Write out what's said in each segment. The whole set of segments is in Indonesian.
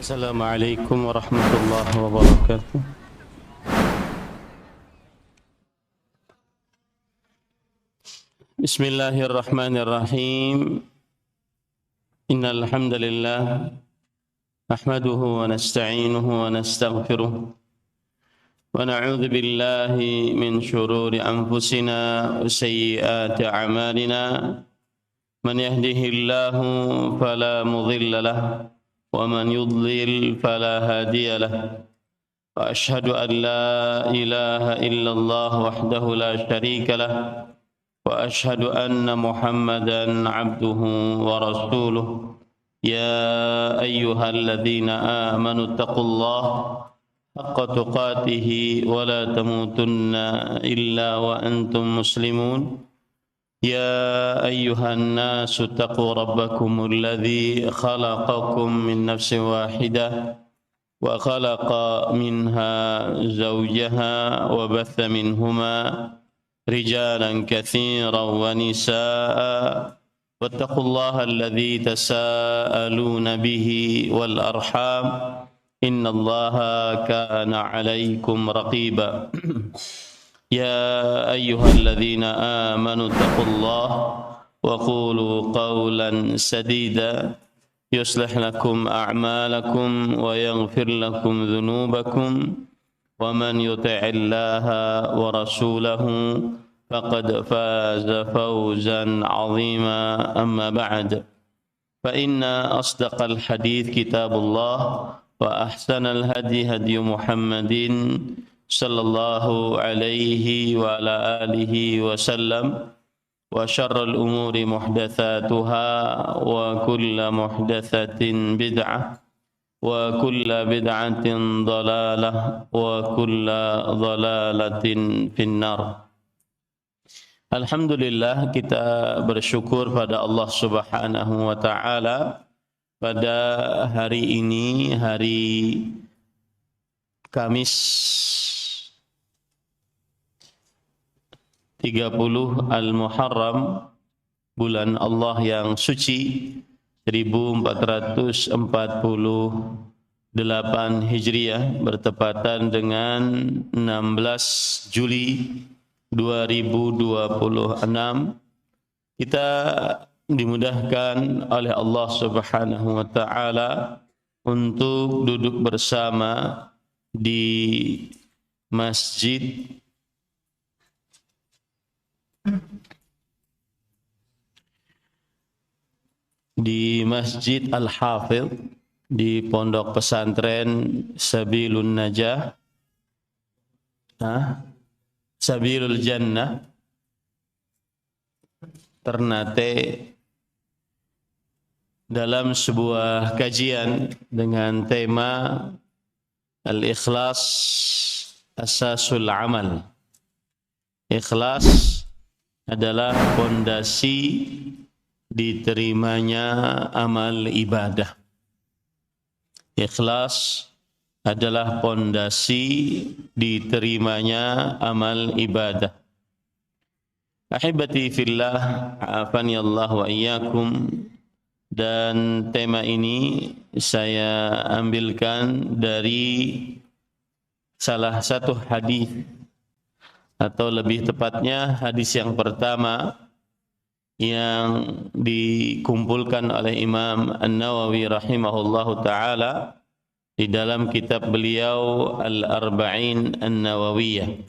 السلام عليكم ورحمة الله وبركاته. بسم الله الرحمن الرحيم. إن الحمد لله نحمده ونستعينه ونستغفره ونعوذ بالله من شرور أنفسنا وسيئات أعمالنا. من يهده الله فلا مضل له ومن يضلل فلا هادي له. وأشهد أن لا إله إلا الله وحده لا شريك له وأشهد أن محمدا عبده ورسوله. يا أيها الذين آمنوا اتقوا الله حق تقاته ولا تموتن إلا وأنتم مسلمون. يا أيها الناس اتقوا ربكم الذي خلقكم من نفس واحدة وخلق منها زوجها وبث منهما رجالا كثيرا ونساء واتقوا الله الذي تساءلون به والأرحام إن الله كان عليكم رقيبا. يا أيها الذين آمنوا اتقوا الله وقولوا قولا سديدا يصلح لكم أعمالكم ويغفر لكم ذنوبكم ومن يطع الله ورسوله فقد فاز فوزا عظيما. أما بعد فإن أصدق الحديث كتاب الله وأحسن الهدي هدي محمد صلى الله عليه وعلى آله وسلم وشر الأمور محدثاتها وكل محدثة بدعة وكل بدعة ضلالة وكل ضلالة في النار. Alhamdulillah, kita bersyukur pada Allah Subhanahu wa taala pada hari ini, hari Kamis 30 Al-Muharram, bulan Allah yang suci 1448 Hijriah, bertepatan dengan 16 Juli 2026. Kita dimudahkan oleh Allah Subhanahu wa taala untuk duduk bersama di masjid Al-Hafidh di Pondok Pesantren Sabilun Najah, Sabilul Jannah, Ternate, dalam sebuah kajian dengan tema Al-Ikhlas Asasul Amal. Ikhlas adalah fondasi diterimanya amal ibadah. Ikhlas adalah fondasi diterimanya amal ibadah. Ahibati fillah, afani Allah wa iyyakum. Dan tema ini saya ambilkan dari salah satu hadis, atau lebih tepatnya hadis yang pertama yang dikumpulkan oleh Imam An-Nawawi rahimahullahu ta'ala di dalam kitab beliau Al-Arba'in An-Nawawiyah.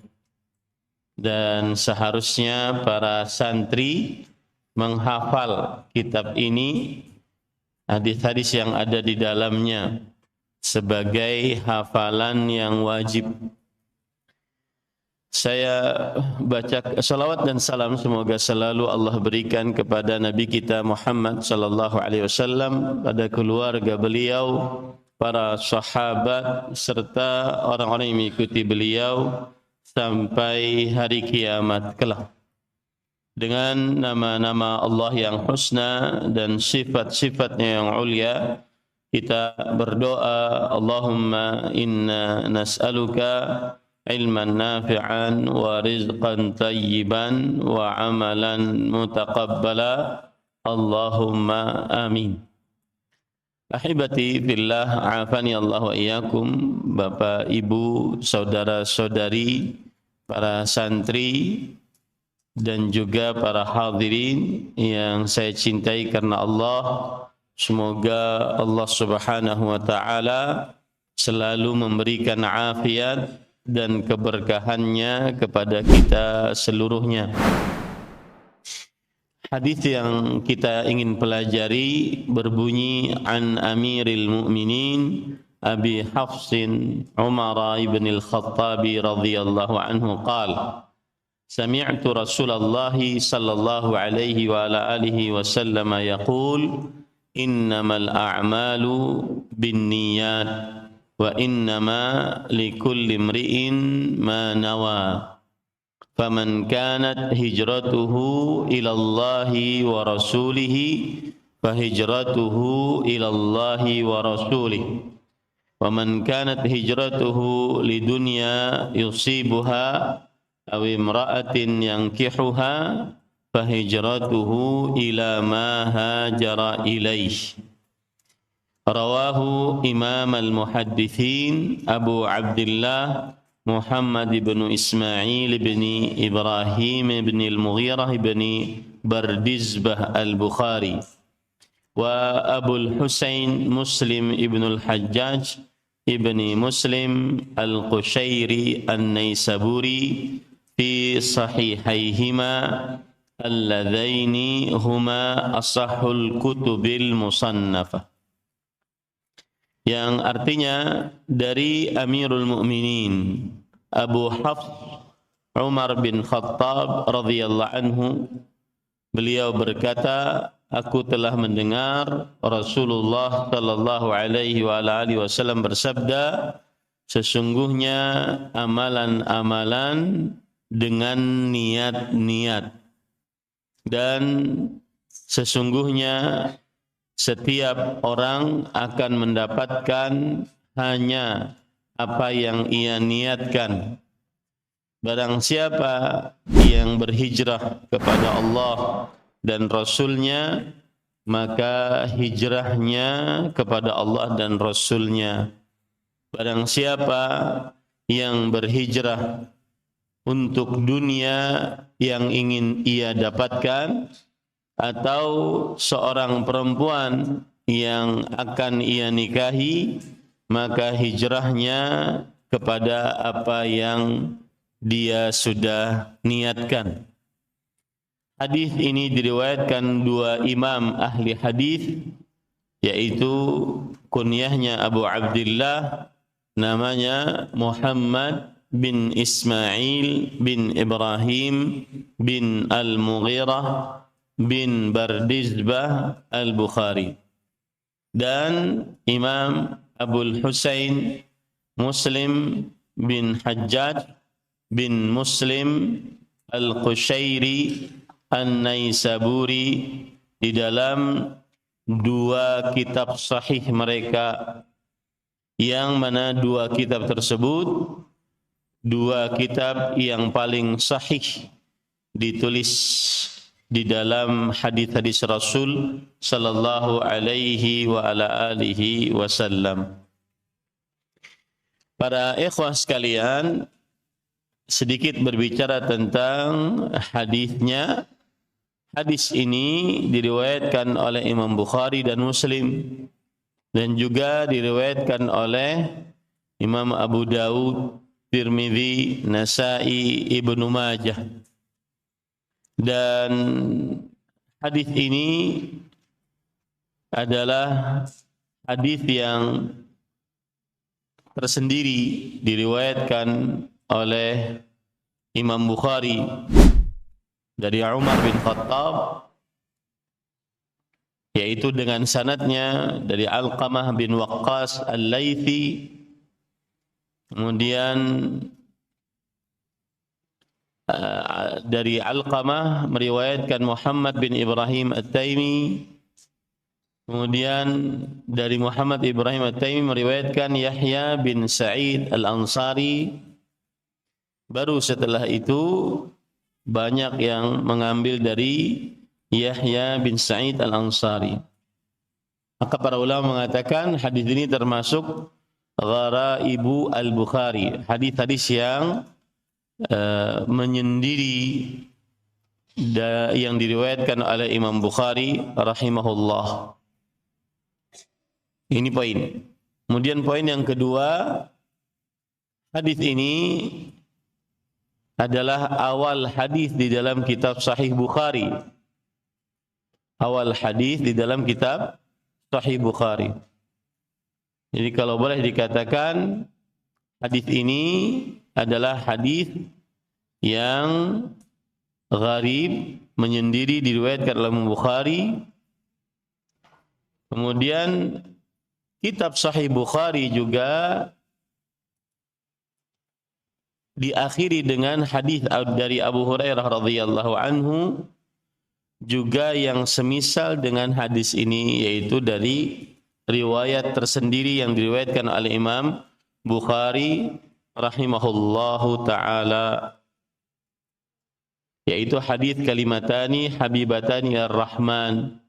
Dan seharusnya para santri menghafal kitab ini, hadis-hadis yang ada di dalamnya, sebagai hafalan yang wajib. Saya baca salawat dan salam semoga selalu Allah berikan kepada Nabi kita Muhammad sallallahu alaihi wasallam, pada keluarga beliau, para sahabat, serta orang-orang yang mengikuti beliau sampai hari kiamat kelak. Dengan nama-nama Allah yang husna dan sifat-sifatnya yang ulia, kita berdoa, Allahumma inna nas'aluka ilman nafi'an wa rizqan tayyiban wa amalan mutaqabbala. Allahumma amin. Ahibati fillah, afani Allah wa iyyakum, Bapak, Ibu, saudara-saudari, para santri dan juga para hadirin yang saya cintai karena Allah. Semoga Allah Subhanahu wa taala selalu memberikan afiat dan keberkahannya kepada kita seluruhnya. Hadis yang kita ingin pelajari berbunyi an Amiril Mu'minin Abi Hafsin Umar ibn al-Khattab radhiyallahu anhu qala sami'tu Rasulullah sallallahu alaihi wa ala alihi wasallam yaqul innamal a'malu binniyat wa innama likulli imri'in ma nawa. فمن كانت هجرته إلى الله ورسوله فهجرته إلى الله ورسوله ومن كانت هجرته لدنيا يصيبها أو امرأة ينكحها فهجرته إلى ما هاجر إليه. رواه إمام المحدثين أبو عبد الله Muhammad bin Ismail bin Ibrahim bin al-Mughirah bin Bardizbah al-Bukhari wa Abu al-Husain Muslim ibn al-Hajjaj ibn Muslim al-Qushairi an-Naisaburi fi sahihayhima alladhaini huma asahhul kutubil musannafah, yang artinya dari Amirul Mukminin Abu Hafs Umar bin Khattab radhiyallahu anhu, beliau berkata, aku telah mendengar Rasulullah sallallahu alaihi wa alihi wasallam bersabda, sesungguhnya amalan-amalan dengan niat-niat dan sesungguhnya setiap orang akan mendapatkan hanya apa yang ia niatkan. Barang siapa yang berhijrah kepada Allah dan Rasul-Nya, maka hijrahnya kepada Allah dan Rasul-Nya. Barang siapa yang berhijrah untuk dunia yang ingin ia dapatkan, atau seorang perempuan yang akan ia nikahi, maka hijrahnya kepada apa yang dia sudah niatkan. Hadis ini diriwayatkan dua imam ahli hadis, yaitu kunyahnya Abu Abdullah, namanya Muhammad bin Ismail bin Ibrahim bin al-Mughirah bin Bardizbah al-Bukhari, dan Imam Abul Husain Muslim bin Hajjaj bin Muslim al-Qushairi an-Naisaburi di dalam dua kitab sahih mereka, yang mana dua kitab tersebut dua kitab yang paling sahih ditulis di dalam hadis-hadis Rasul sallallahu alaihi wa ala alihi wasallam. Para ikhwah sekalian, sedikit berbicara tentang hadisnya. Hadis ini diriwayatkan oleh Imam Bukhari dan Muslim, dan juga diriwayatkan oleh Imam Abu Dawud, Tirmidzi, Nasai, Ibnu Majah. Dan hadis ini adalah hadis yang tersendiri diriwayatkan oleh Imam Bukhari dari Umar bin Khattab, yaitu dengan sanadnya dari Alqamah bin Waqqas Al-Laythi, kemudian dari Alqamah meriwayatkan Muhammad bin Ibrahim At-Taimi, kemudian dari Muhammad Ibrahim At-Taimi meriwayatkan Yahya bin Sa'id Al-Ansari. Baru setelah itu banyak yang mengambil dari Yahya bin Sa'id Al-Ansari. Maka para ulama mengatakan hadis ini termasuk gharaibu al-Bukhari, hadis-hadis yang menyendiri yang diriwayatkan oleh Imam Bukhari rahimahullah. Ini poin. Kemudian poin yang kedua, hadis ini adalah awal hadis di dalam kitab Sahih Bukhari. Awal hadis di dalam kitab Sahih Bukhari. Jadi kalau boleh dikatakan hadis ini adalah hadis yang gharib, menyendiri, diriwayatkan oleh Imam Bukhari. Kemudian kitab Sahih Bukhari juga diakhiri dengan hadis dari Abu Hurairah radhiyallahu anhu, juga yang semisal dengan hadis ini, yaitu dari riwayat tersendiri yang diriwayatkan oleh Imam Bukhari rahimahullahu ta'ala, yaitu hadis kalimatani habibatani ar-Rahman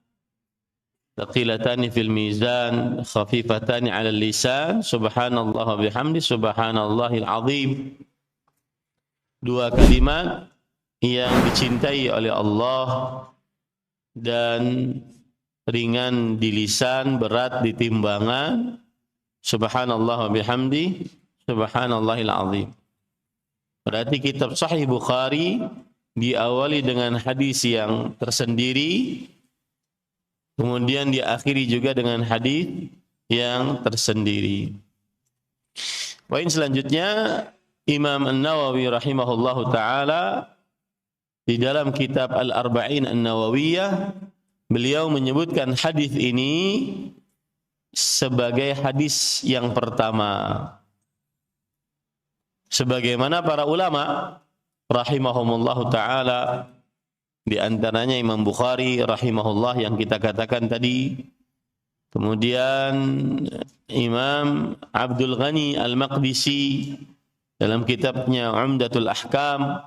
thaqilatani fil mizan khafifatani 'alal lisan subhanallah wa bihamdi subhanallahil azim. Dua kalimat yang dicintai oleh Allah dan ringan di lisan, berat di timbangan. Subhanallah wa bihamdi subhanallahil azim. Berarti kitab Sahih Bukhari diawali dengan hadis yang tersendiri, kemudian diakhiri juga dengan hadis yang tersendiri. Poin selanjutnya, Imam An-Nawawi rahimahullahu ta'ala di dalam kitab Al-Arba'in An-Nawawiyah, beliau menyebutkan hadis ini sebagai hadis yang pertama. Sebagaimana para ulama rahimahumullahu ta'ala, di antaranya Imam Bukhari rahimahullah yang kita katakan tadi, kemudian Imam Abdul Ghani Al-Maqdisi dalam kitabnya Umdatul Ahkam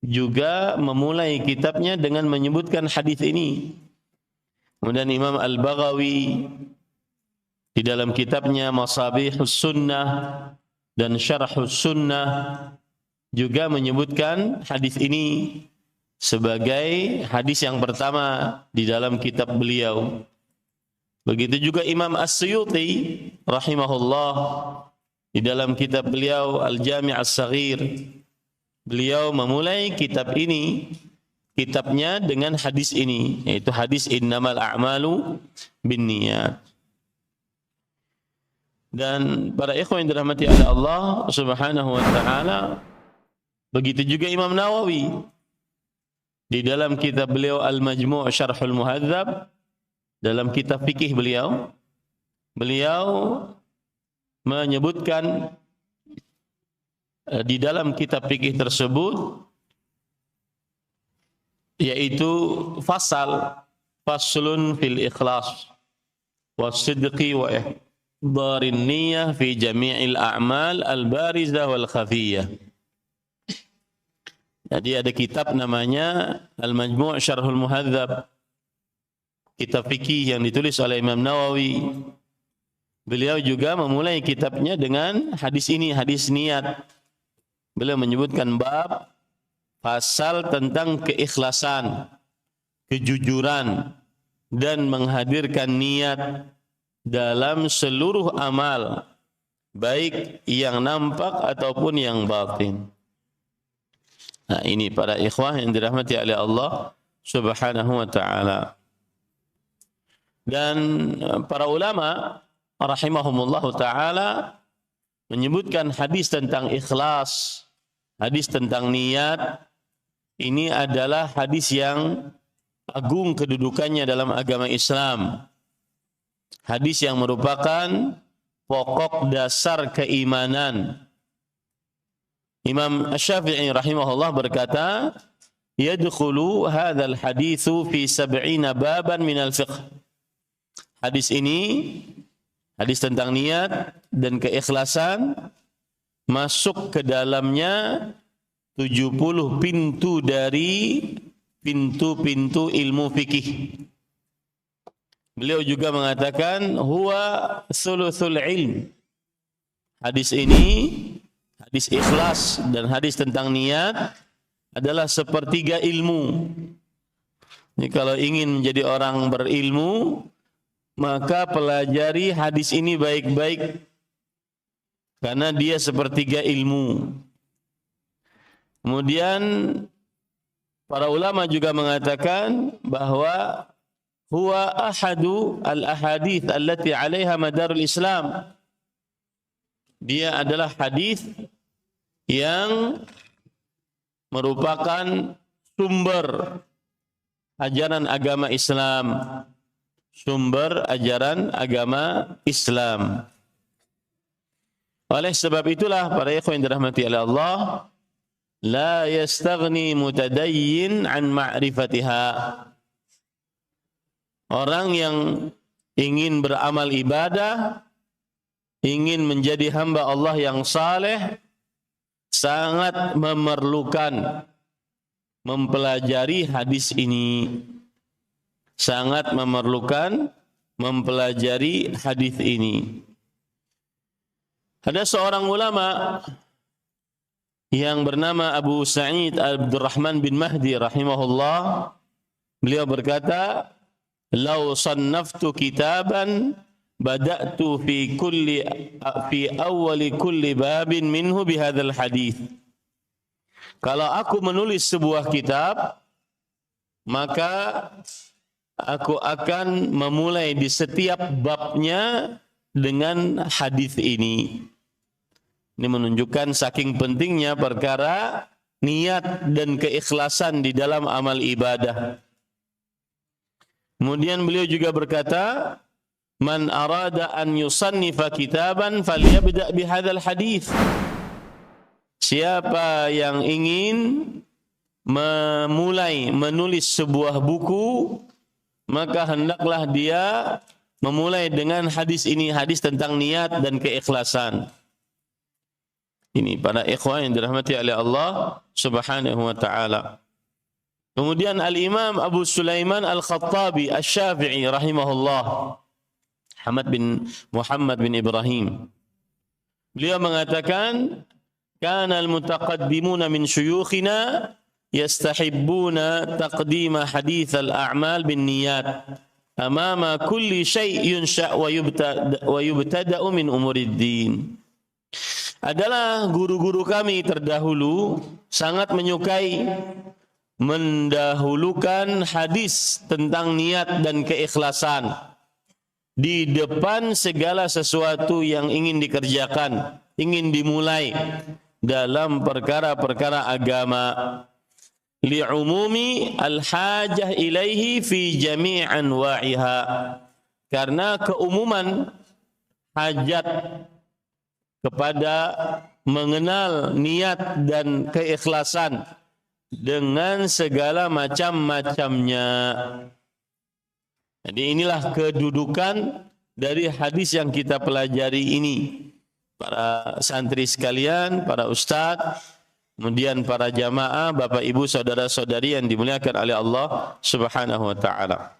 juga memulai kitabnya dengan menyebutkan hadis ini. Kemudian Imam Al-Baghawi di dalam kitabnya Masabihus Sunnah dan Syarhus Sunnah juga menyebutkan hadis ini sebagai hadis yang pertama di dalam kitab beliau. Begitu juga Imam As-Suyuti rahimahullah di dalam kitab beliau Al-Jami' As-Saghir, beliau memulai kitab ini, kitabnya dengan hadis ini, yaitu hadis innamal a'malu binniyat. Dan para ikhwan yang dirahmati oleh Allah Subhanahu wa taala, begitu juga Imam Nawawi di dalam kitab beliau Al-Majmu' Syarhul Muhadzab, dalam kitab fikih beliau menyebutkan di dalam kitab fikih tersebut, yaitu faslun fil ikhlas was-sidqi wa ihdarin niyyah fi jami'il a'mal al-barizah wal khafiyah. Jadi ada kitab namanya Al-Majmu' Syarhul Muhadzab, kitab fikih yang ditulis oleh Imam Nawawi. Beliau juga memulai kitabnya dengan hadis ini, hadis niat. Beliau menyebutkan bab pasal tentang keikhlasan, kejujuran, dan menghadirkan niat dalam seluruh amal, baik yang nampak ataupun yang batin. Nah, ini para ikhwah yang dirahmati oleh Allah Subhanahu wa ta'ala. Dan para ulama rahimahumullahu ta'ala menyebutkan hadis tentang ikhlas, hadis tentang niat, ini adalah hadis yang agung kedudukannya dalam agama Islam. Hadis yang merupakan pokok dasar keimanan. Imam Asy-Syafi'i rahimahullah berkata, yadkhulu hadzal haditsu fi 70 baban minal fiqh. Hadis ini, hadis tentang niat dan keikhlasan, masuk ke dalamnya 70 pintu dari pintu-pintu ilmu fikih. Beliau juga mengatakan huwa thuluthul ilm. Hadis ini, hadis ikhlas dan hadis tentang niat adalah sepertiga ilmu. Jadi kalau ingin menjadi orang berilmu, maka pelajari hadis ini baik-baik, karena dia sepertiga ilmu. Kemudian para ulama juga mengatakan bahwa huwa ahadu al-ahadits allati 'alaiha madarul Islam. Dia adalah hadis yang merupakan sumber ajaran agama Islam. Sumber ajaran agama Islam. Oleh sebab itulah para ikhwan yang dirahmati oleh Allah, la yastaghni mutadayyin an ma'rifatiha. Orang yang ingin beramal ibadah, ingin menjadi hamba Allah yang saleh, sangat memerlukan mempelajari hadis ini. Sangat memerlukan mempelajari hadis ini. Ada seorang ulama yang bernama Abu Sa'id Abdurrahman bin Mahdi rahimahullah. Beliau berkata, "Lau sannaftu kitaban bada'tu fi awwali kulli babin minhu bihadzal hadits." Kalau aku menulis sebuah kitab, maka aku akan memulai di setiap babnya dengan hadis ini. Ini menunjukkan saking pentingnya perkara niat dan keikhlasan di dalam amal ibadah. Kemudian beliau juga berkata, "Man arada an yusannifa kitaban falyabda' bihadzal hadits." Siapa yang ingin memulai menulis sebuah buku, maka hendaklah dia memulai dengan hadis ini, hadis tentang niat dan keikhlasan. Ini para ikhwan yang dirahmati oleh Allah Subhanahu wa taala. Kemudian Al-Imam Abu Sulaiman Al-Khattabi Asy-Syafi'i rahimahullah, Muhammad bin Ibrahim. Beliau mengatakan, "Kana al-mutaqaddimuna min syuyukhina yastahibbuna taqdima hadits al-a'mal bin niyat amama kulli syai' yunsha' wa yubtada'u min umuriddin." Adalah guru-guru kami terdahulu sangat menyukai mendahulukan hadis tentang niat dan keikhlasan di depan segala sesuatu yang ingin dikerjakan, ingin dimulai dalam perkara-perkara agama. Li'umumi al-hajah ilaihi fi jami' anwa'iha. Karena keumuman hajat kepada mengenal niat dan keikhlasan dengan segala macam-macamnya. Jadi inilah kedudukan dari hadis yang kita pelajari ini. Para santri sekalian, para ustadz, kemudian para jamaah, bapak ibu, saudara-saudari yang dimuliakan oleh Allah Subhanahu wa taala.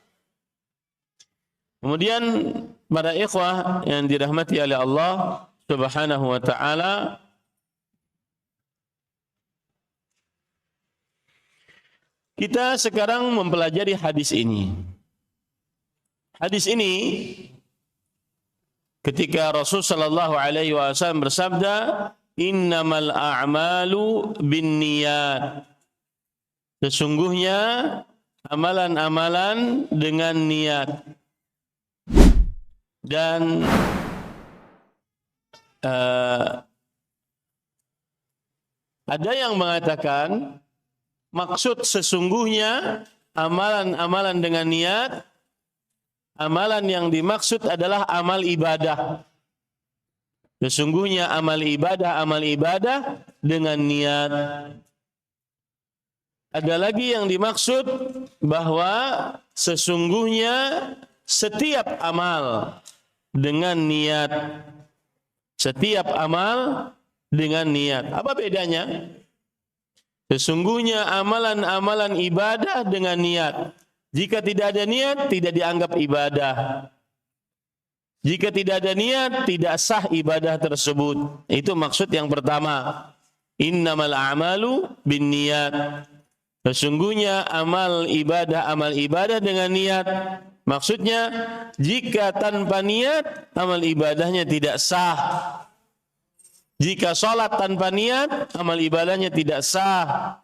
Kemudian para ikhwah yang dirahmati oleh Allah Subhanahu wa taala, kita sekarang mempelajari hadis ini. Hadis ini ketika Rasul sallallahu alaihi wasallam bersabda, "Innamal a'malu binniyat." Sesungguhnya amalan-amalan dengan niat. Dan ada yang mengatakan maksud sesungguhnya amalan-amalan dengan niat, amalan yang dimaksud adalah amal ibadah. Sesungguhnya amal ibadah dengan niat. Ada lagi yang dimaksud bahwa sesungguhnya setiap amal dengan niat. Setiap amal dengan niat. Apa bedanya? Sesungguhnya amalan-amalan ibadah dengan niat. Jika tidak ada niat, tidak dianggap ibadah. Jika tidak ada niat, tidak sah ibadah tersebut. Itu maksud yang pertama. Innamal a'malu binniyat. Sesungguhnya amal ibadah dengan niat. Maksudnya, jika tanpa niat, amal ibadahnya tidak sah. Jika sholat tanpa niat, amal ibadahnya tidak sah.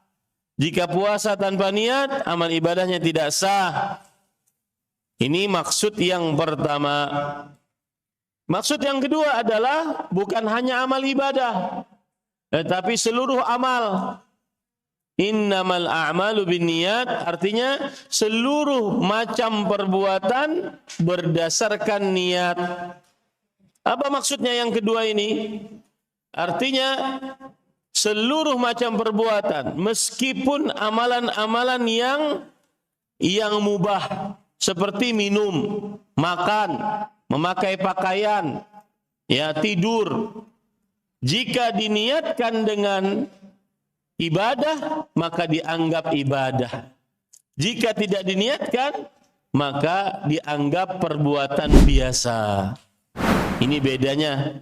Jika puasa tanpa niat, amal ibadahnya tidak sah. Ini maksud yang pertama. Maksud yang kedua adalah bukan hanya amal ibadah, tetapi seluruh amal. Innamal a'malu binniyat, artinya seluruh macam perbuatan berdasarkan niat. Apa maksudnya yang kedua ini? Artinya seluruh macam perbuatan, meskipun amalan-amalan yang mubah, seperti minum, makan, memakai pakaian, ya, tidur, jika diniatkan dengan ibadah, maka dianggap ibadah. Jika tidak diniatkan, maka dianggap perbuatan biasa. Ini bedanya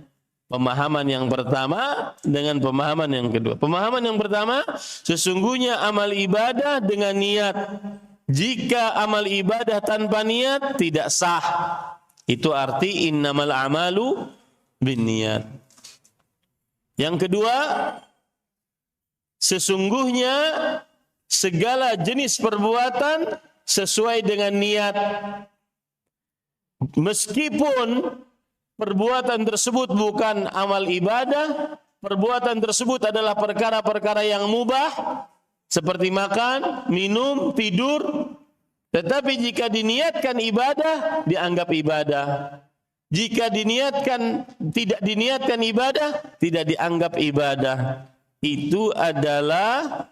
pemahaman yang pertama dengan pemahaman yang kedua. Pemahaman yang pertama, sesungguhnya amal ibadah dengan niat. Jika amal ibadah tanpa niat, tidak sah. Itu arti innamal a'malu binniyat. Yang kedua, sesungguhnya segala jenis perbuatan sesuai dengan niat. Meskipun perbuatan tersebut bukan amal ibadah, perbuatan tersebut adalah perkara-perkara yang mubah, seperti makan, minum, tidur. Tetapi jika diniatkan ibadah, dianggap ibadah. Jika tidak diniatkan ibadah, tidak dianggap ibadah. Itu adalah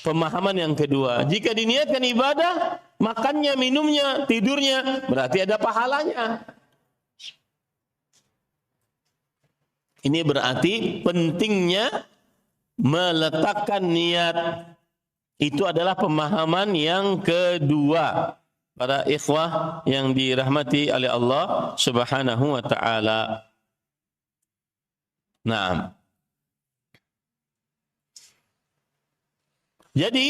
pemahaman yang kedua. Jika diniatkan ibadah, makannya, minumnya, tidurnya, berarti ada pahalanya. Ini berarti pentingnya meletakkan niat. Itu adalah pemahaman yang kedua. Para ikhwah yang dirahmati oleh Allah Subhanahu wa ta'ala. Naam. Jadi,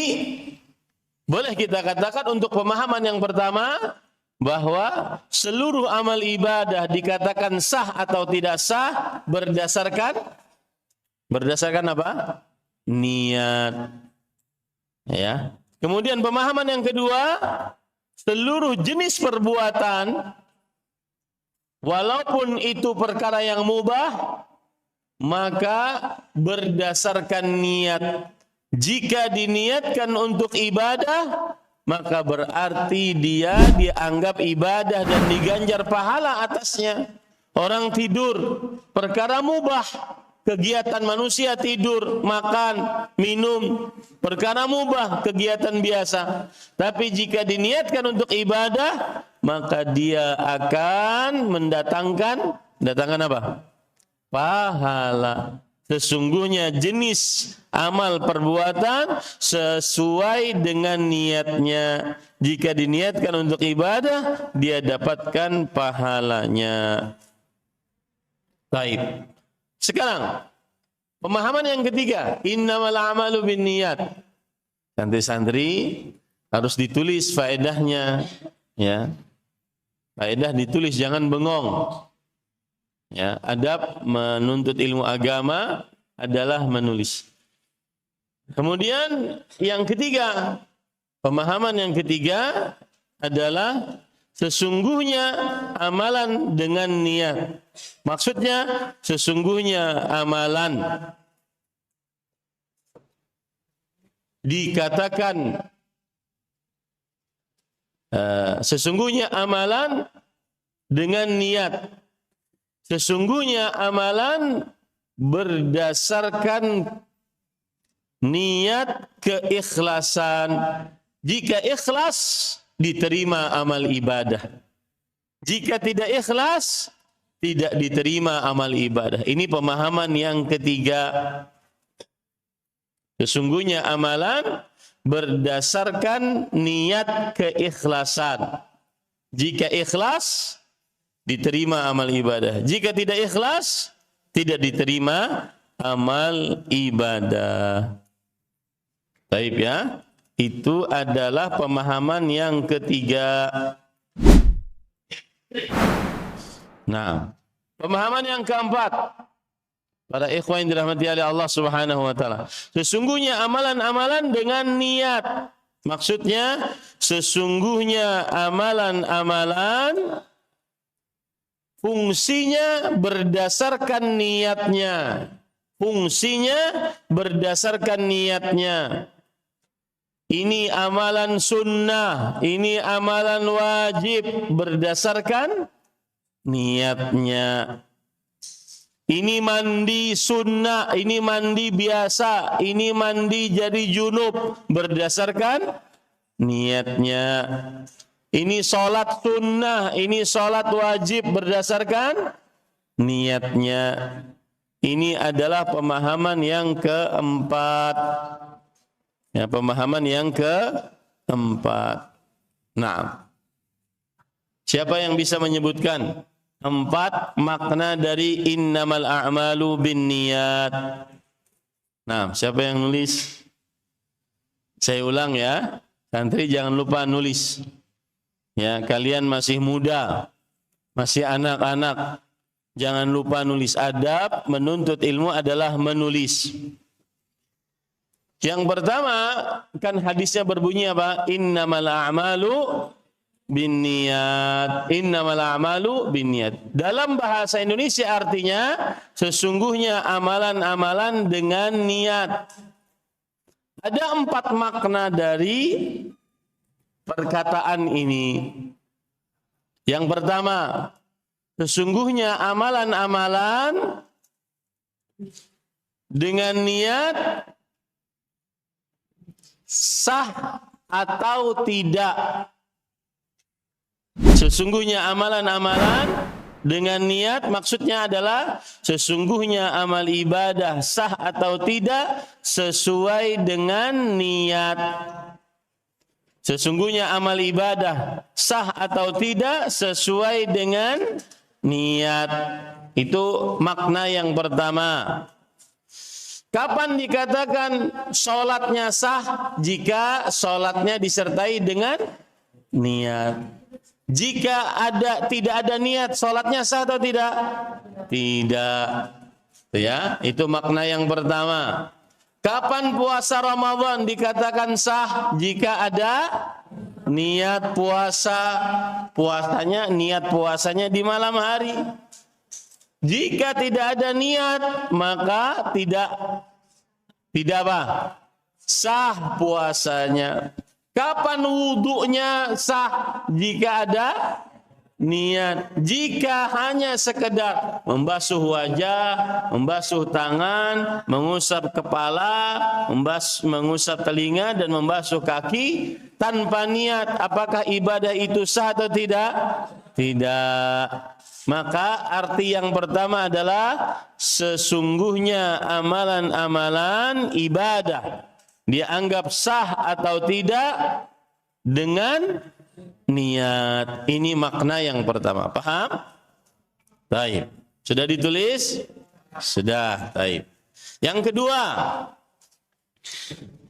boleh kita katakan untuk pemahaman yang pertama, bahwa seluruh amal ibadah dikatakan sah atau tidak sah berdasarkan apa? Niat. Ya. Kemudian pemahaman yang kedua, seluruh jenis perbuatan, walaupun itu perkara yang mubah, maka berdasarkan niat. Jika diniatkan untuk ibadah, maka berarti dia dianggap ibadah dan diganjar pahala atasnya. Orang tidur, perkara mubah. Kegiatan manusia tidur, makan, minum, perkara mubah, kegiatan biasa. Tapi jika diniatkan untuk ibadah, maka dia akan mendatangkan apa? Pahala. Sesungguhnya jenis amal perbuatan sesuai dengan niatnya. Jika diniatkan untuk ibadah, dia dapatkan pahalanya. Baik. Sekarang, pemahaman yang ketiga, innamal a'malu binniyat. Santri-santri harus ditulis faedahnya, ya. Faedah ditulis, jangan bengong. Ya, adab menuntut ilmu agama adalah menulis. Kemudian yang ketiga, pemahaman yang ketiga adalah sesungguhnya amalan dengan niat. Maksudnya sesungguhnya amalan dikatakan sesungguhnya amalan dengan niat. Sesungguhnya amalan berdasarkan niat keikhlasan. Jika ikhlas, diterima amal ibadah. Jika tidak ikhlas, tidak diterima amal ibadah. Ini pemahaman yang ketiga. Sesungguhnya amalan berdasarkan niat keikhlasan. Jika ikhlas, diterima amal ibadah. Jika tidak ikhlas, tidak diterima amal ibadah. Baik ya, itu adalah pemahaman yang ketiga. Nah, pemahaman yang keempat, para ikhwan yang dirahmati oleh Allah Subhanahu wa taala. Sesungguhnya amalan-amalan dengan niat. Maksudnya sesungguhnya amalan-amalan fungsinya berdasarkan niatnya. Fungsinya berdasarkan niatnya. Ini amalan sunnah, ini amalan wajib berdasarkan niatnya. Ini mandi sunnah, ini mandi biasa, ini mandi jadi junub berdasarkan niatnya. Ini sholat sunnah, ini sholat wajib berdasarkan niatnya. Ini adalah pemahaman yang keempat. Ya, pemahaman yang keempat. Nah, siapa yang bisa menyebutkan 4 makna dari innamal a'malu binniyat? Nah, siapa yang nulis? Saya ulang ya, santri jangan lupa nulis. Ya, kalian masih muda, masih anak-anak, jangan lupa nulis. Adab menuntut ilmu adalah menulis. Yang pertama, kan hadisnya berbunyi apa? Innamal a'malu binniyat. Innamal a'malu binniyat. Dalam bahasa Indonesia artinya sesungguhnya amalan-amalan dengan niat. Ada 4 makna dari perkataan ini. Yang pertama, sesungguhnya amalan-amalan dengan niat sah atau tidak. Sesungguhnya amalan-amalan dengan niat maksudnya adalah sesungguhnya amal ibadah sah atau tidak sesuai dengan niat. Sesungguhnya amal ibadah sah atau tidak sesuai dengan niat. Itu makna yang pertama. Kapan dikatakan sholatnya sah? Jika sholatnya disertai dengan niat. Jika tidak ada niat, sholatnya sah atau tidak? Tidak. Ya, itu makna yang pertama. Kapan puasa Ramadan dikatakan sah? Jika ada niat puasa. Niat puasanya di malam hari. Jika tidak ada niat, maka tidak apa? Sah puasanya. Kapan wudunya sah? Jika ada niat. Jika hanya sekedar membasuh wajah, membasuh tangan, mengusap kepala, mengusap telinga dan membasuh kaki tanpa niat, apakah ibadah itu sah atau tidak? Tidak. Maka arti yang pertama adalah sesungguhnya amalan-amalan ibadah dianggap sah atau tidak dengan niat. Ini makna yang pertama. Paham? Baik. Sudah ditulis? Sudah. Baik. Yang kedua,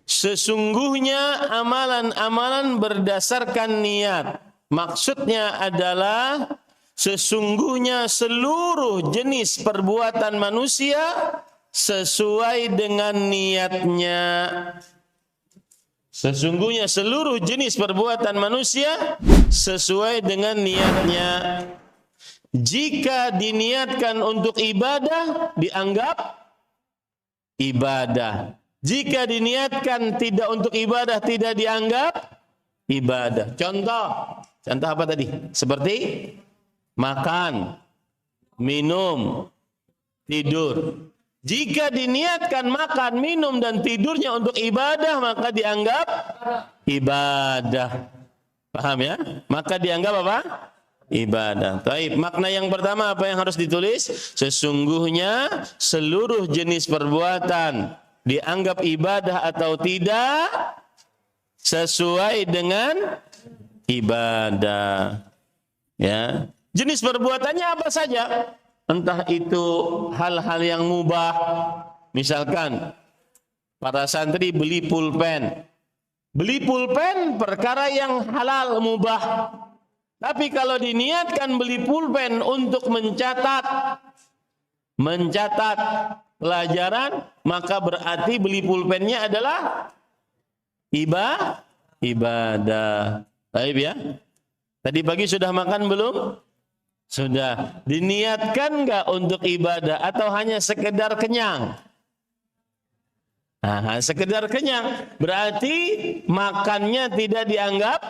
sesungguhnya amalan-amalan berdasarkan niat. Maksudnya adalah sesungguhnya seluruh jenis perbuatan manusia sesuai dengan niatnya. Sesungguhnya seluruh jenis perbuatan manusia sesuai dengan niatnya. Jika diniatkan untuk ibadah, dianggap ibadah. Jika diniatkan tidak untuk ibadah, tidak dianggap ibadah. Contoh apa tadi? Seperti makan, minum, tidur. Jika diniatkan makan, minum, dan tidurnya untuk ibadah, maka dianggap ibadah. Paham ya? Maka dianggap apa? Ibadah. Taib. Makna yang pertama apa yang harus ditulis? Sesungguhnya seluruh jenis perbuatan dianggap ibadah atau tidak sesuai dengan ibadah. Ya, jenis perbuatannya apa saja? Entah itu hal-hal yang mubah, misalkan para santri beli pulpen. Beli pulpen perkara yang halal mubah. Tapi kalau diniatkan beli pulpen untuk mencatat pelajaran, maka berarti beli pulpennya adalah ibadah. Baik ya. Tadi pagi sudah makan belum? Sudah. Diniatkan enggak untuk ibadah atau hanya sekedar kenyang? Nah, sekedar kenyang berarti makannya tidak dianggap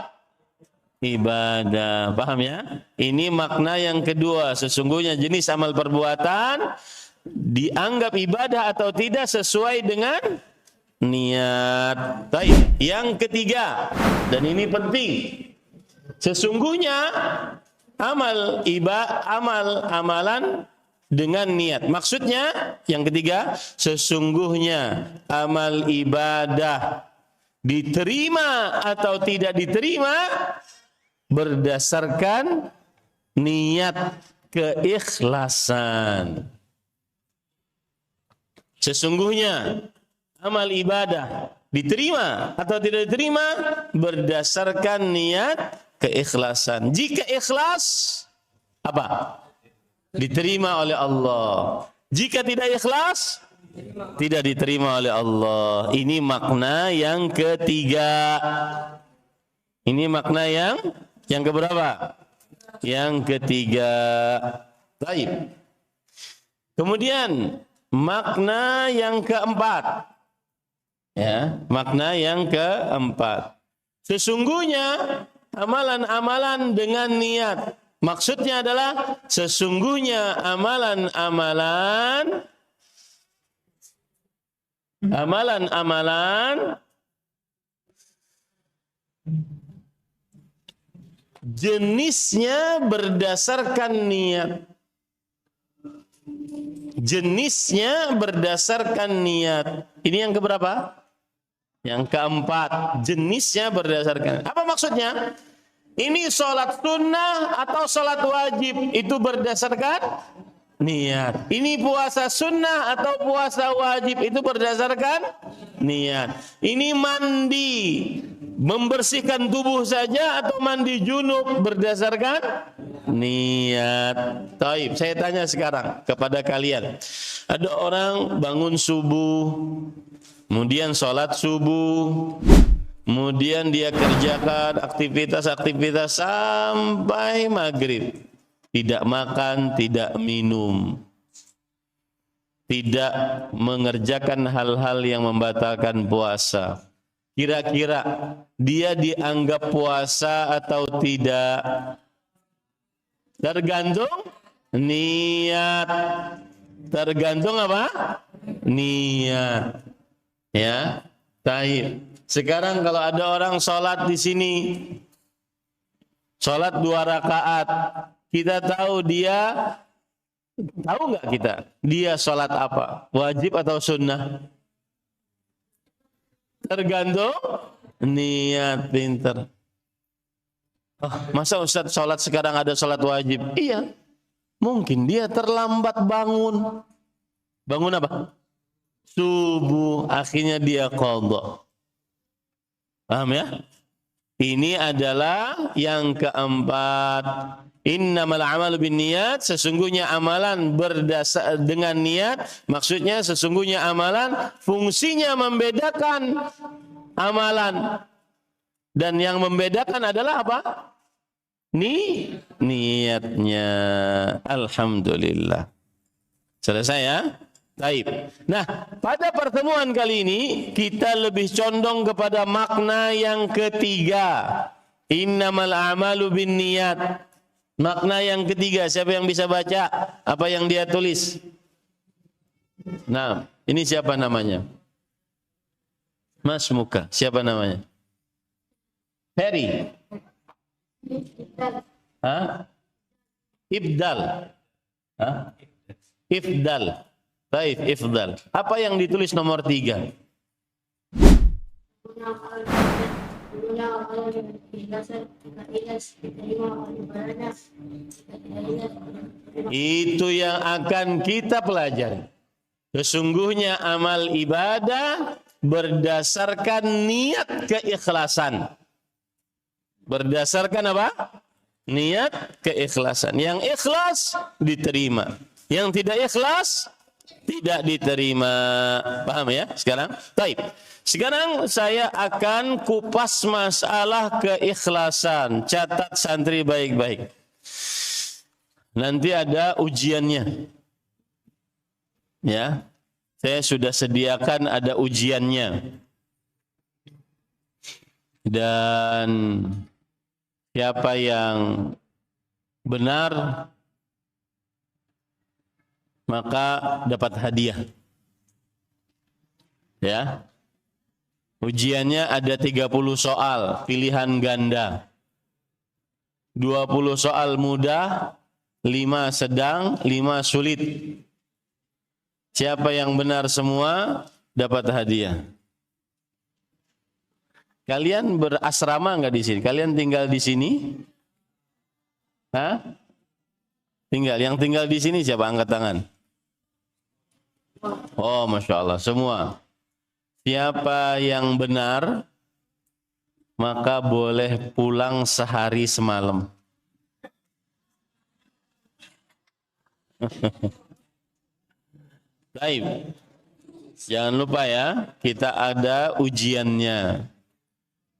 ibadah. Paham ya? Ini makna yang kedua. Sesungguhnya jenis amal perbuatan dianggap ibadah atau tidak sesuai dengan niat. Baik. Yang ketiga, dan ini penting. Sesungguhnya amalan dengan niat. Maksudnya yang ketiga, sesungguhnya amal ibadah diterima atau tidak diterima berdasarkan niat keikhlasan. Sesungguhnya amal ibadah diterima atau tidak diterima berdasarkan niat keikhlasan. Jika ikhlas, apa? Diterima oleh Allah. Jika tidak ikhlas, tidak diterima oleh Allah. Ini makna yang ketiga. Ini makna yang keberapa? Yang ketiga. Baik. Kemudian makna yang keempat. Ya, makna yang keempat. Sesungguhnya amalan-amalan dengan niat. Maksudnya adalah sesungguhnya amalan-amalan jenisnya berdasarkan niat. Jenisnya berdasarkan niat. Ini yang keberapa? Yang keempat. Jenisnya berdasarkan. Apa maksudnya? Ini sholat sunnah atau sholat wajib, itu berdasarkan niat. Ini puasa sunnah atau puasa wajib, itu berdasarkan niat. Ini mandi, membersihkan tubuh saja atau mandi junub, berdasarkan niat. Taib, saya tanya sekarang kepada kalian. Ada orang bangun subuh, kemudian sholat subuh, kemudian dia kerjakan aktivitas-aktivitas sampai maghrib. Tidak makan, tidak minum. Tidak mengerjakan hal-hal yang membatalkan puasa. Kira-kira dia dianggap puasa atau tidak? Tergantung niat. Tergantung apa? Niat. Ya, taib. Sekarang kalau ada orang sholat di sini, sholat 2 rakaat, kita tahu dia, tahu nggak kita, dia sholat apa? Wajib atau sunnah? Tergantung niat. Pinter. Oh, masa Ustadz sholat sekarang ada sholat wajib? Iya, mungkin dia terlambat bangun. Bangun apa? Subuh, akhirnya dia qadha. Paham ya? Ini adalah yang keempat. Innamal a'malu binniyat, sesungguhnya amalan berdasar dengan niat. Maksudnya sesungguhnya amalan fungsinya membedakan amalan. Dan yang membedakan adalah apa? Niatnya. Alhamdulillah. Selesai ya? Baik. Nah, pada pertemuan kali ini kita lebih condong kepada makna yang ketiga. Innamal a'malu binniyat. Makna yang ketiga, siapa yang bisa baca apa yang dia tulis? Nah, ini siapa namanya? Mas Muka, siapa namanya? Heri. Hah? Ibdal. Hah? Ifdal. Baik, ifdal. Apa yang ditulis nomor 3? Sesungguhnya amalan yang keikhlasan jika ikhlas diterima oleh ibadahnya, jika tidak ikhlas diterima. Itu yang akan kita pelajari. Sesungguhnya amal ibadah berdasarkan niat keikhlasan. Berdasarkan apa? Niat keikhlasan. Yang ikhlas diterima. Yang tidak ikhlas tidak diterima. Paham ya sekarang? Baik. Sekarang saya akan kupas masalah keikhlasan. Catat santri baik-baik. Nanti ada ujiannya. Ya. Saya sudah sediakan ada ujiannya. Dan siapa yang benar maka dapat hadiah. Ya. Ujiannya ada 30 soal, pilihan ganda. 20 soal mudah, 5 sedang, 5 sulit. Siapa yang benar semua dapat hadiah. Kalian berasrama enggak di sini? Kalian tinggal di sini? Hah? Tinggal. Yang tinggal di sini siapa? Angkat tangan. Oh, Masya Allah. Semua. Siapa yang benar, maka boleh pulang sehari semalam. Baik. Jangan lupa ya, kita ada ujiannya.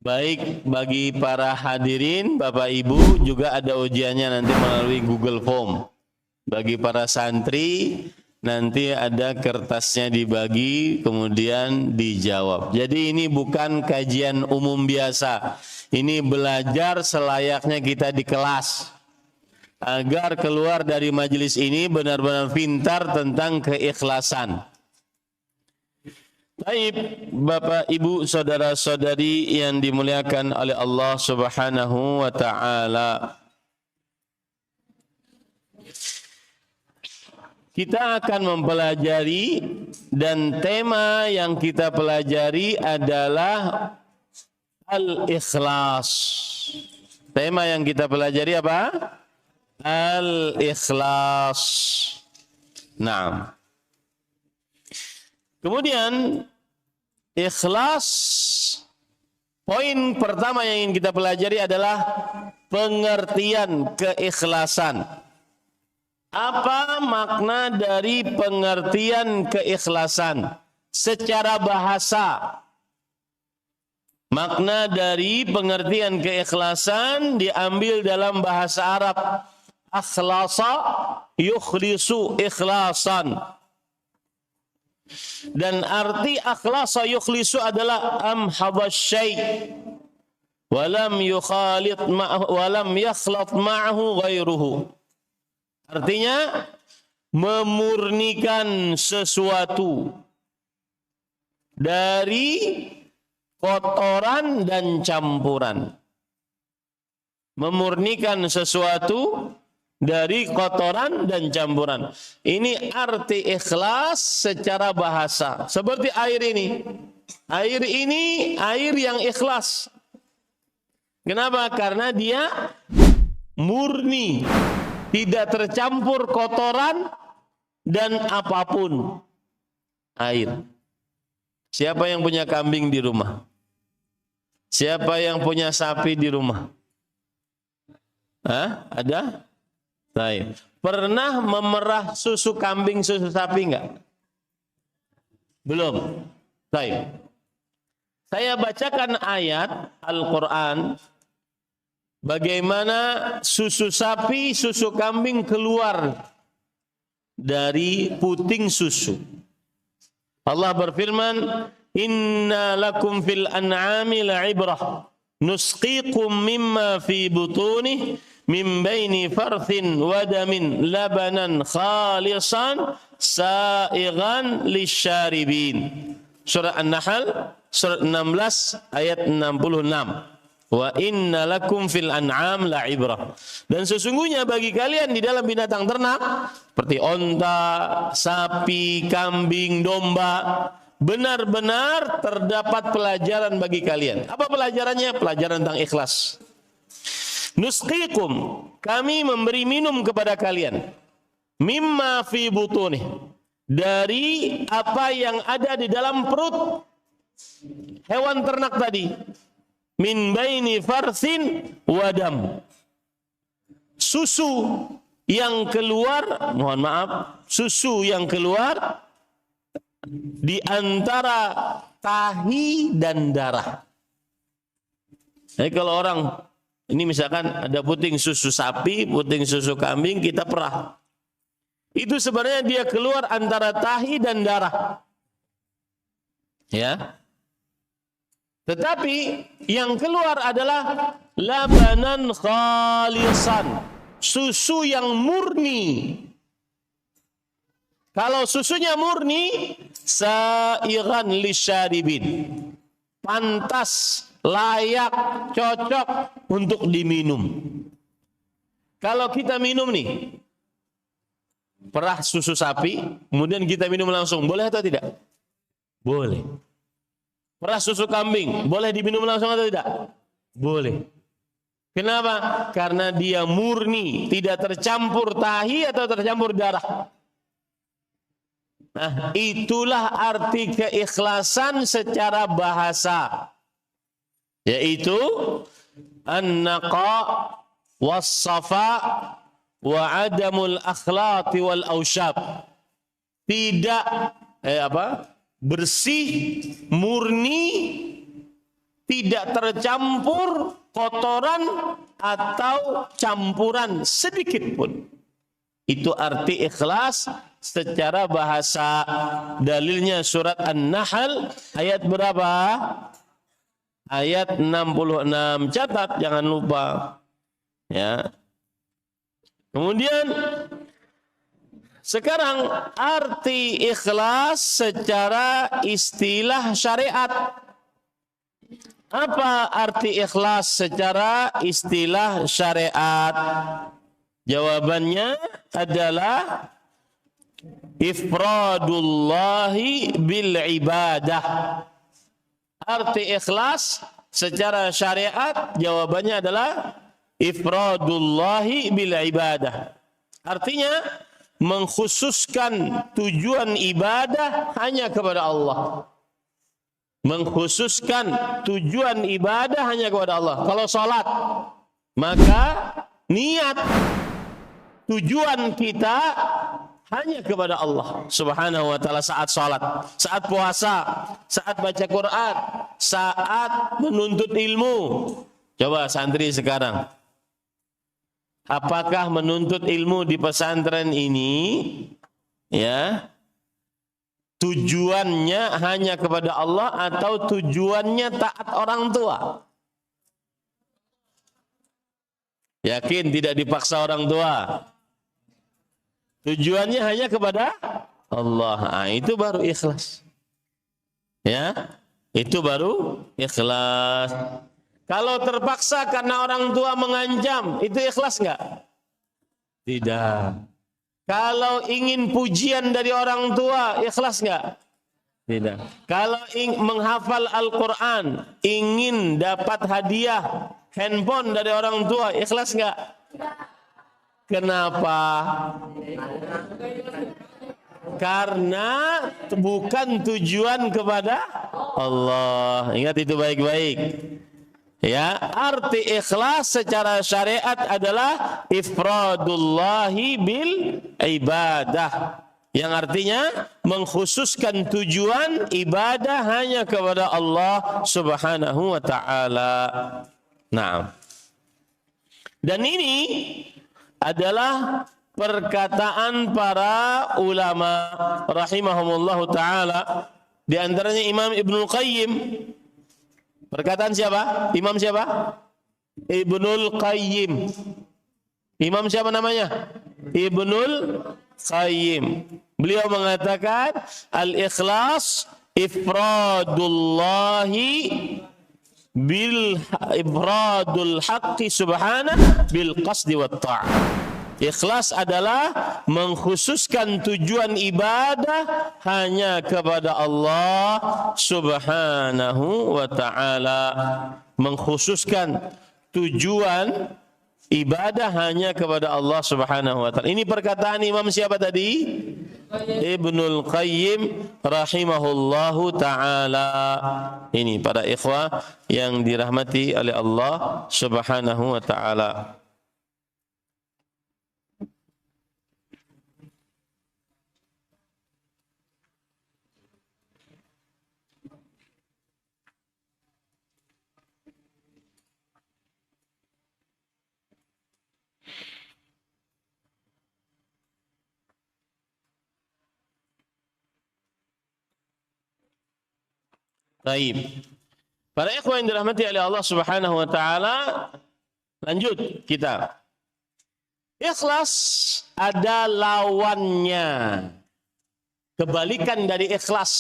Baik bagi para hadirin, Bapak Ibu, juga ada ujiannya nanti melalui Google Form. Bagi para santri, nanti ada kertasnya dibagi, kemudian dijawab. Jadi ini bukan kajian umum biasa. Ini belajar selayaknya kita di kelas. Agar keluar dari majelis ini benar-benar pintar tentang keikhlasan. Baik, Bapak, Ibu, saudara-saudari yang dimuliakan oleh Allah Subhanahu wa taala. Kita akan mempelajari dan tema yang kita pelajari adalah al-ikhlas. Tema yang kita pelajari apa? Al-ikhlas. Nah. Kemudian ikhlas, poin pertama yang ingin kita pelajari adalah pengertian keikhlasan. Apa makna dari pengertian keikhlasan secara bahasa? Makna dari pengertian keikhlasan diambil dalam bahasa Arab. Akhlasa yukhlisu ikhlasan. Dan arti akhlasa yukhlisu adalah amhadha syai' walam yukhalit ma'ahu walam yakhlat ma'ahu ghairuhu. Artinya memurnikan sesuatu dari kotoran dan campuran. Memurnikan sesuatu dari kotoran dan campuran. Ini arti ikhlas secara bahasa. Seperti air ini. Air ini air yang ikhlas. Kenapa? Karena dia murni. Tidak tercampur kotoran dan apapun. Air. Siapa yang punya kambing di rumah? Siapa yang punya sapi di rumah? Hah? Ada? Baik. Pernah memerah susu kambing, susu sapi enggak? Belum. Baik. Saya bacakan ayat Al-Quran. Bagaimana susu sapi, susu kambing keluar dari puting susu. Allah berfirman, Inna lakum fil an'ami la'ibrah. Nusqikum mimma fi butunih. Min baini farthin wadamin labanan khalisan sa'igan lisyaribin. Surah An-Nahl, surah 16 ayat 66. Wa inna lakum fil an'am la'ibrah. Dan sesungguhnya bagi kalian di dalam binatang ternak seperti onta, sapi, kambing, domba, benar-benar terdapat pelajaran bagi kalian. Apa pelajarannya? Pelajaran tentang ikhlas. Nusqikum, kami memberi minum kepada kalian, mimma fi butunih, dari apa yang ada di dalam perut hewan ternak tadi, min baini farsin wadam, susu yang keluar, mohon maaf, susu yang keluar di antara tahi dan darah. Jadi kalau orang ini misalkan ada puting susu sapi, puting susu kambing, kita perah. Itu sebenarnya dia keluar antara tahi dan darah. Ya. Tetapi yang keluar adalah labanan khalisan, susu yang murni. Kalau susunya murni, sairan lisyaribin, pantas, layak, cocok untuk diminum. Kalau kita minum nih, perah susu sapi, kemudian kita minum langsung, boleh atau tidak? Boleh. Perah susu kambing, boleh diminum langsung atau tidak? Boleh. Kenapa? Karena dia murni, tidak tercampur tahi atau tercampur darah. Nah, itulah arti keikhlasan secara bahasa, yaitu an-naqa was-safa wa adamul akhlati wal ausyab. Tidak bersih, murni, tidak tercampur kotoran atau campuran sedikit pun. Itu arti ikhlas secara bahasa. Dalilnya surat An-Nahl ayat berapa? Ayat 66. Catat, jangan lupa. Ya. Kemudian sekarang arti ikhlas secara istilah syariat. Apa arti ikhlas secara istilah syariat? Jawabannya adalah ifradullahi bil ibadah. Arti ikhlas secara syariat jawabannya adalah ifradullahi bil ibadah. Artinya mengkhususkan tujuan ibadah hanya kepada Allah. Mengkhususkan tujuan ibadah hanya kepada Allah. Kalau salat, maka niat tujuan kita hanya kepada Allah Subhanahu wa ta'ala saat salat, saat puasa, saat baca Quran, saat menuntut ilmu. Coba santri sekarang, apakah menuntut ilmu di pesantren ini ya tujuannya hanya kepada Allah atau tujuannya taat orang tua? Yakin tidak dipaksa orang tua? Tujuannya hanya kepada Allah. Nah, itu baru ikhlas. Ya, itu baru ikhlas. Kalau terpaksa karena orang tua mengancam, itu ikhlas enggak? Tidak. Kalau ingin pujian dari orang tua, ikhlas enggak? Tidak. Kalau menghafal Al-Quran, ingin dapat hadiah handphone dari orang tua, ikhlas enggak? Kenapa? Karena bukan tujuan kepada Allah. Ingat itu baik-baik. Ya, arti ikhlas secara syariat adalah ifradullahi bil ibadah. Yang artinya mengkhususkan tujuan ibadah hanya kepada Allah Subhanahu wa ta'ala. Nah, dan ini adalah perkataan para ulama rahimahumullahu ta'ala. Di antaranya Imam Ibnul Qayyim. Perkataan siapa? Imam siapa? Ibnul Qayyim. Imam siapa namanya? Ibnul Qayyim. Beliau mengatakan al-ikhlas ifradullahi bil ifradul haqqi subhanahu bil qasdi wat ta'ah. Ikhlas adalah mengkhususkan tujuan ibadah hanya kepada Allah Subhanahu wa ta'ala. Mengkhususkan tujuan ibadah hanya kepada Allah Subhanahu wa ta'ala. Ini perkataan Imam siapa tadi? Ibnul Qayyim rahimahullahu ta'ala. Ini para ikhwah yang dirahmati oleh Allah Subhanahu wa ta'ala. Baik. Para ikhwan yang dirahmati oleh Allah Subhanahu wa taala, lanjut kita. Ikhlas ada lawannya. Kebalikan dari ikhlas.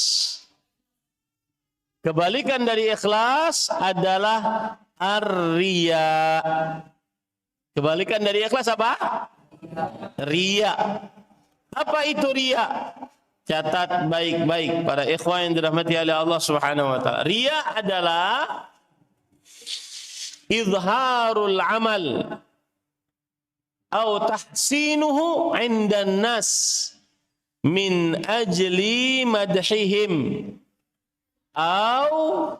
Kebalikan dari ikhlas adalah ar-riya. Kebalikan dari ikhlas apa? Riya. Apa itu riya? Catat baik-baik para ikhwan yang dirahmati oleh Allah Subhanahu wa taala. Riya adalah izharul amal atau tahsinuhu 'indan nas min ajli madhihim atau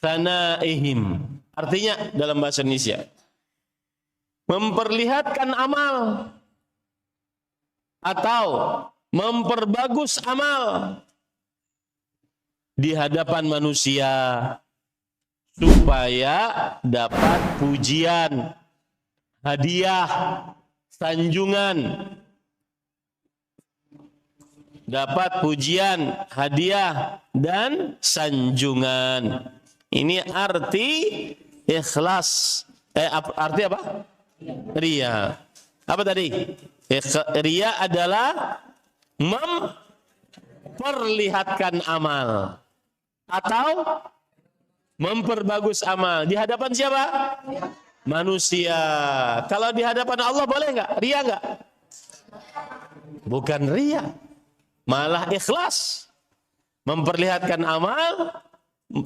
thanaihim. Artinya dalam bahasa Indonesia, memperlihatkan amal atau memperbagus amal di hadapan manusia supaya dapat pujian, hadiah, sanjungan. Dapat pujian, hadiah, dan sanjungan. Ini arti ikhlas. Arti apa? Riya. Apa tadi? Riya adalah memperlihatkan amal atau memperbagus amal di hadapan siapa? Manusia. Kalau di hadapan Allah boleh nggak? Riya nggak? Bukan riya, malah ikhlas. Memperlihatkan amal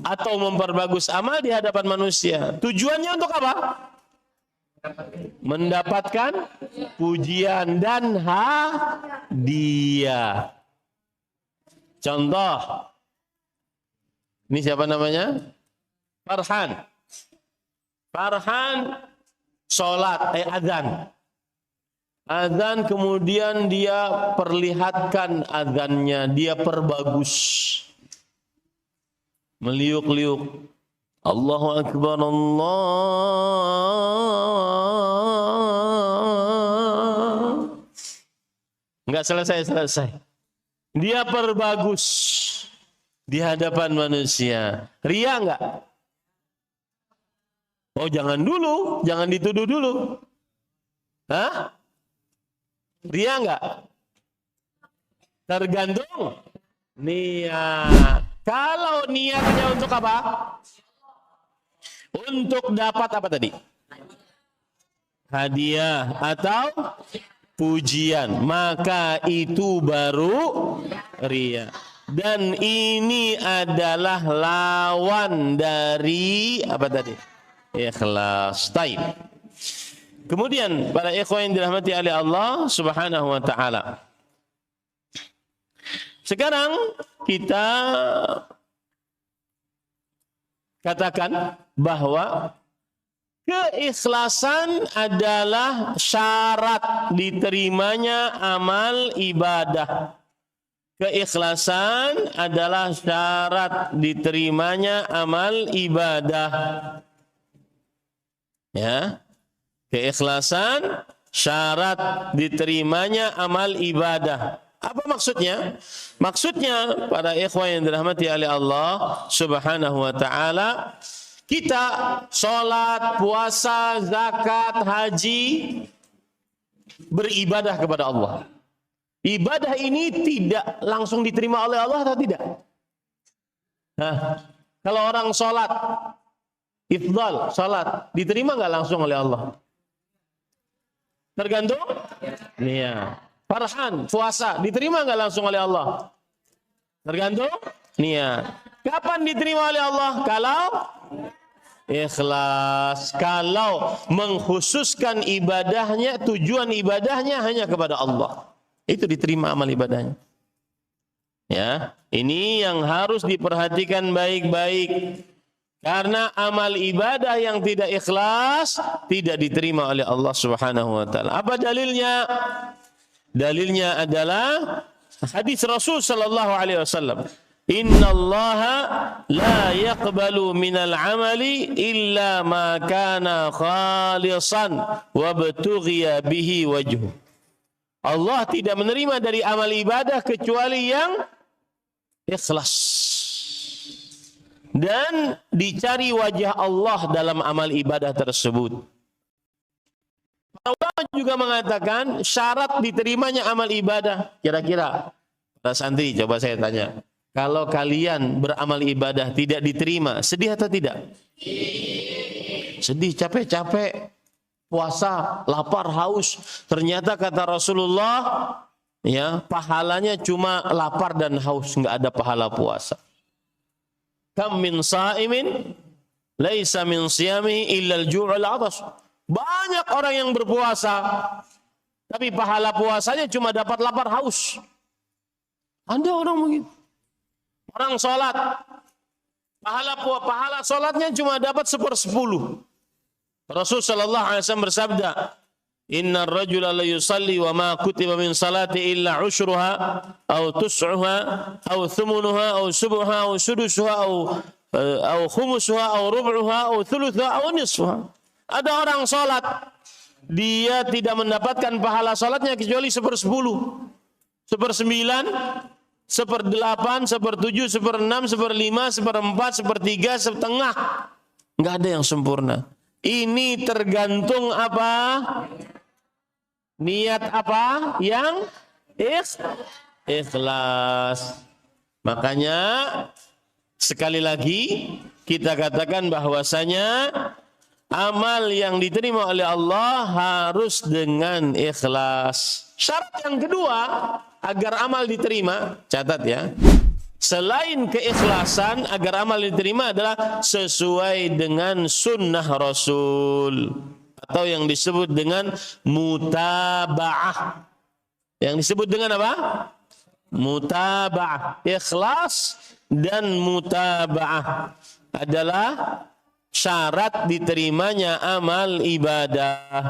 atau memperbagus amal di hadapan manusia. Tujuannya untuk apa? Mendapatkan pujian dan hadiah. Contoh, ini siapa namanya? Farhan. Farhan sholat, azan. Azan kemudian dia perlihatkan azannya, dia perbagus. Meliuk-liuk. Allahu Akbar, Allah. Enggak selesai. Dia perbagus di hadapan manusia. Riya enggak? Oh, jangan dulu, jangan dituduh dulu. Hah? Riya enggak? Tergantung niat. Kalau niatnya untuk apa? Untuk dapat apa tadi? Hadiah atau pujian, maka itu baru riya. Dan ini adalah lawan dari apa tadi? Ikhlas. Taib. Kemudian para ikhwan yang dirahmati oleh Allah Subhanahu wa taala. Sekarang kita katakan bahwa keikhlasan adalah syarat diterimanya amal ibadah. Keikhlasan adalah syarat diterimanya amal ibadah. Ya. Keikhlasan syarat diterimanya amal ibadah. Apa maksudnya? Maksudnya para ikhwan yang dirahmati oleh Allah Subhanahu wa taala, kita sholat, puasa, zakat, haji, beribadah kepada Allah. Ibadah ini tidak langsung diterima oleh Allah atau tidak? Nah, kalau orang sholat, ifdal, sholat, diterima nggak langsung oleh Allah? Tergantung niat. Farhan, puasa, diterima nggak langsung oleh Allah? Tergantung niat. Kapan diterima oleh Allah? Kalau ikhlas. Kalau mengkhususkan ibadahnya, tujuan ibadahnya hanya kepada Allah, itu diterima amal ibadahnya. Ya, ini yang harus diperhatikan baik-baik. Karena amal ibadah yang tidak ikhlas tidak diterima oleh Allah Subhanahu wa taala. Apa dalilnya? Dalilnya adalah hadis Rasul sallallahu alaihi wasallam. Innallaha la yaqbalu minal amali illa ma kana khalisan wa btughiya bihi wajhu. Allah tidak menerima dari amal ibadah kecuali yang ikhlas dan dicari wajah Allah dalam amal ibadah tersebut. Para ulama juga mengatakan syarat diterimanya amal ibadah. Kira-kira para santri, coba saya tanya, kalau kalian beramal ibadah tidak diterima, sedih atau tidak? Sedih, capek-capek, puasa, lapar, haus. Ternyata kata Rasulullah, ya, pahalanya cuma lapar dan haus, nggak ada pahala puasa. Kam min sa'imin laisa min siyamihi illa al-ju'ul 'atash. Banyak orang yang berpuasa tapi pahala puasanya cuma dapat lapar haus. Ada orang begitu. Orang salat, pahala salatnya cuma dapat 1/10. Rasul sallallahu alaihi wasallam bersabda, "Innar rajula la yusalli wa ma kutiba min salati illa ushruha aw tus'uha aw thumunuha aw subha aw sudusuha aw khumusuha aw rub'uha aw thuluthuha aw nisfuha." Ada orang salat, dia tidak mendapatkan pahala salatnya kecuali 1/10, 1/9, 1/8, 1/7, 1/6, 1/5, 1/4, 1/3, setengah. Enggak ada yang sempurna. Ini tergantung apa? Niat apa yang ikhlas. Makanya sekali lagi kita katakan bahwasanya amal yang diterima oleh Allah harus dengan ikhlas. Syarat yang kedua agar amal diterima, catat ya, selain keikhlasan, agar amal diterima adalah sesuai dengan sunnah Rasul, atau yang disebut dengan mutaba'ah. Yang disebut dengan apa? Mutaba'ah. Ikhlas dan mutaba'ah adalah syarat diterimanya amal ibadah.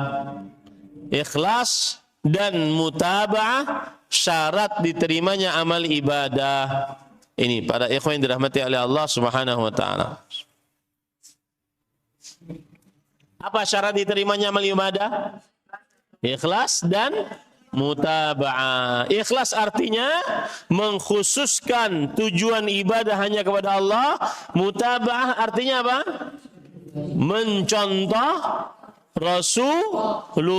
Ikhlas dan mutaba'ah syarat diterimanya amal ibadah. Ini para ikhwan yang dirahmati oleh Allah Subhanahu wa taala. Apa syarat diterimanya amal ibadah? Ikhlas dan mutaba'ah. Ikhlas artinya mengkhususkan tujuan ibadah hanya kepada Allah. Mutaba'ah artinya apa? Mencontoh Rasulullah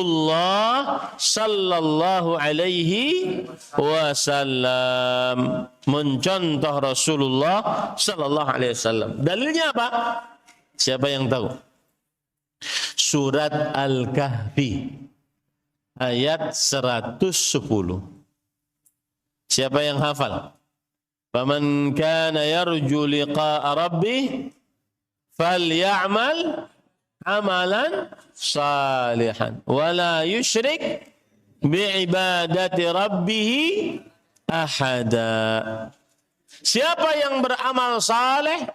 sallallahu alaihi wasallam. Mencontoh Rasulullah sallallahu alaihi wasallam. Dalilnya apa? Siapa yang tahu? Surat Al-Kahfi ayat 110. Siapa yang hafal? Faman kana yarju liqa'a rabbih falya'mal amalan salihan wala yusyrik bi'ibadati rabbih ahada. Siapa yang beramal saleh,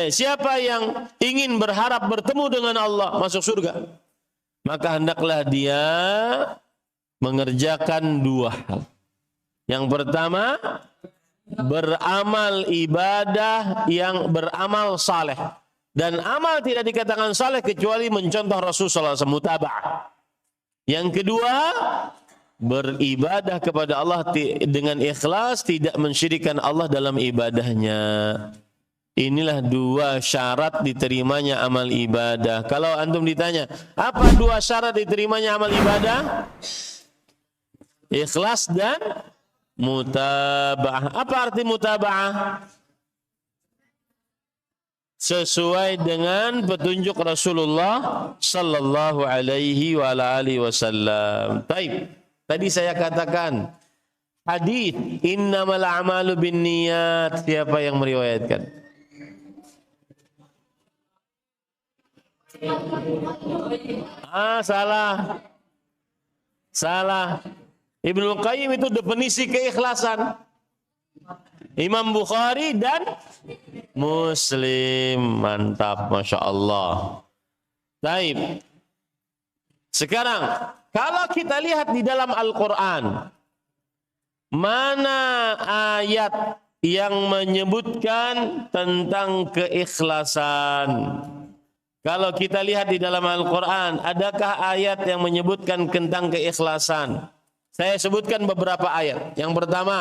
siapa yang ingin berharap bertemu dengan Allah, masuk surga, maka hendaklah dia mengerjakan dua hal. Yang pertama, beramal ibadah yang beramal saleh. Dan amal tidak dikatakan saleh kecuali mencontoh Rasulullah SAW, mutaba'ah. Yang kedua, beribadah kepada Allah dengan ikhlas, tidak mensyirikkan Allah dalam ibadahnya. Inilah dua syarat diterimanya amal ibadah. Kalau antum ditanya, apa dua syarat diterimanya amal ibadah? Ikhlas dan mutaba'ah. Apa arti mutaba'ah? sesuai dengan petunjuk Rasulullah sallallahu alaihi wa ala alihi wasallam. Baik. Tadi saya katakan hadis innamal a'malu binniyat, siapa yang meriwayatkan? Salah. Salah. Ibnu Qayyim itu definisi keikhlasan. Imam Bukhari dan Muslim. Mantap, Masya Allah. Baik. Sekarang, kalau kita lihat di dalam Al-Quran, mana ayat yang menyebutkan tentang keikhlasan? Kalau kita lihat di dalam Al-Quran, adakah ayat yang menyebutkan tentang keikhlasan? Saya sebutkan beberapa ayat. Yang pertama,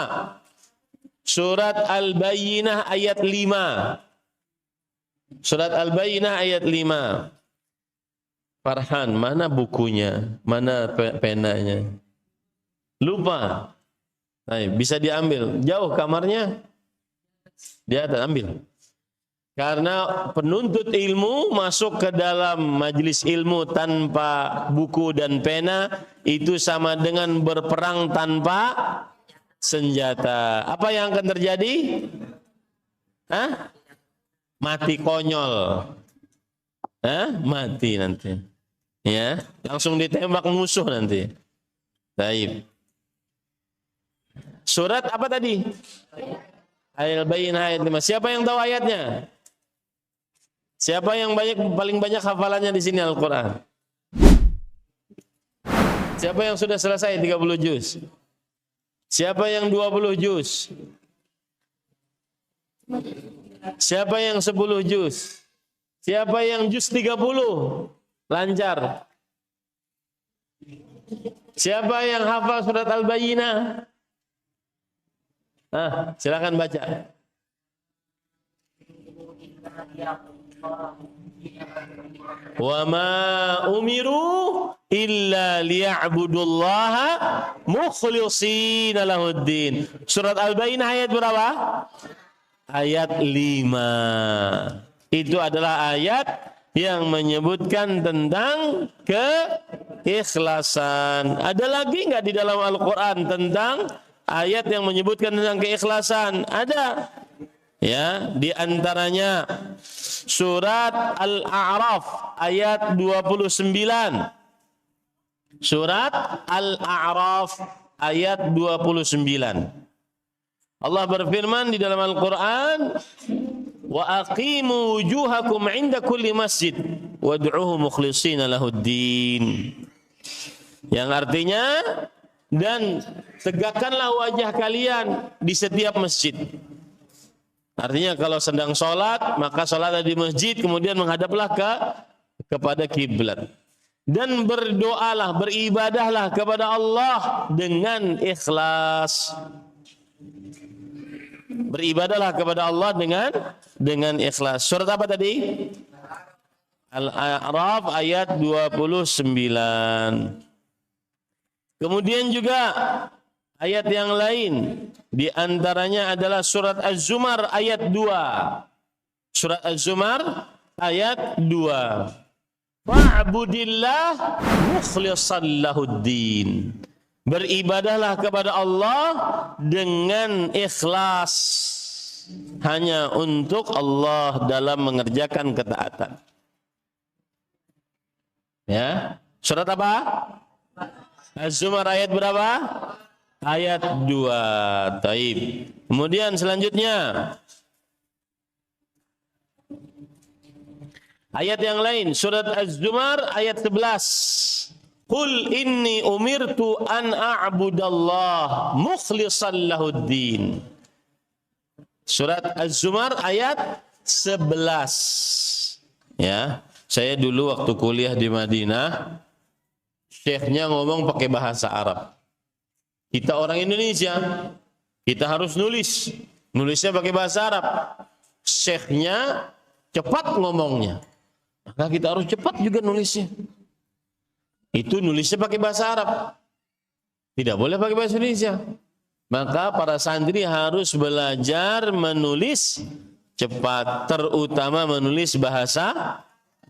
Surat Al-Bayyinah ayat 5. Surat Al-Bayyinah ayat 5. Farhan, mana bukunya? Mana penanya? Lupa. Nah, bisa diambil. Jauh kamarnya? Di atas, ambil. Karena penuntut ilmu masuk ke dalam majelis ilmu tanpa buku dan pena, itu sama dengan berperang tanpa senjata. Apa yang akan terjadi? Mati konyol. Mati nanti. Ya, langsung ditembak musuh nanti. Baik. Surat apa tadi? Al-Bayyinah ayat 5. Siapa yang tahu ayatnya? Siapa yang paling banyak hafalannya di sini Al-Quran? Siapa yang sudah selesai 30 juz? Siapa yang 20 juz? Siapa yang 10 juz? Siapa yang juz 30? Lancar. Siapa yang hafal surat Al-Bayyinah? Silakan baca. Wa ma umiru illa liya'budullaha mukhlishina lahuddin. Surat Al-Bayyinah ayat berapa? Ayat 5. Itu adalah ayat yang menyebutkan tentang keikhlasan. Ada lagi enggak di dalam Al-Quran tentang ayat yang menyebutkan tentang keikhlasan? Ada. Ya, di antaranya surat Al-A'raf ayat 29. Surat Al-A'raf ayat 29. Allah berfirman di dalam Al-Quran, wa aqimu wujuhakum 'inda kulli masjid wad'uhu mukhlishina lahuddin. Yang artinya, dan tegakkanlah wajah kalian di setiap masjid. Artinya kalau sedang sholat, maka sholat di masjid, kemudian menghadaplah kepada kiblat. Dan berdoalah, beribadahlah kepada Allah dengan ikhlas. Beribadahlah kepada Allah dengan ikhlas. Surat apa tadi? Al-A'raf ayat 29. Kemudian juga ayat yang lain, di antaranya adalah surat Az-Zumar ayat 2. Surat Az-Zumar ayat 2. Fa'budillah mukhlishan lahuddin. Beribadahlah kepada Allah dengan ikhlas, hanya untuk Allah dalam mengerjakan ketaatan. Ya, surat apa? Az-Zumar ayat berapa? Ayat 2. Taib. Kemudian selanjutnya ayat yang lain, surat Az-Zumar ayat 11. Qul inni umirtu an a'budallah mukhlishan lahuddin. Surat Az-Zumar ayat 11. Ya, saya dulu waktu kuliah di Madinah, syekhnya ngomong pakai bahasa Arab. Kita orang Indonesia, kita harus nulisnya pakai bahasa Arab. Syekhnya cepat ngomongnya, maka kita harus cepat juga nulisnya. Itu nulisnya pakai bahasa Arab, tidak boleh pakai bahasa Indonesia. Maka para santri harus belajar menulis cepat, terutama menulis bahasa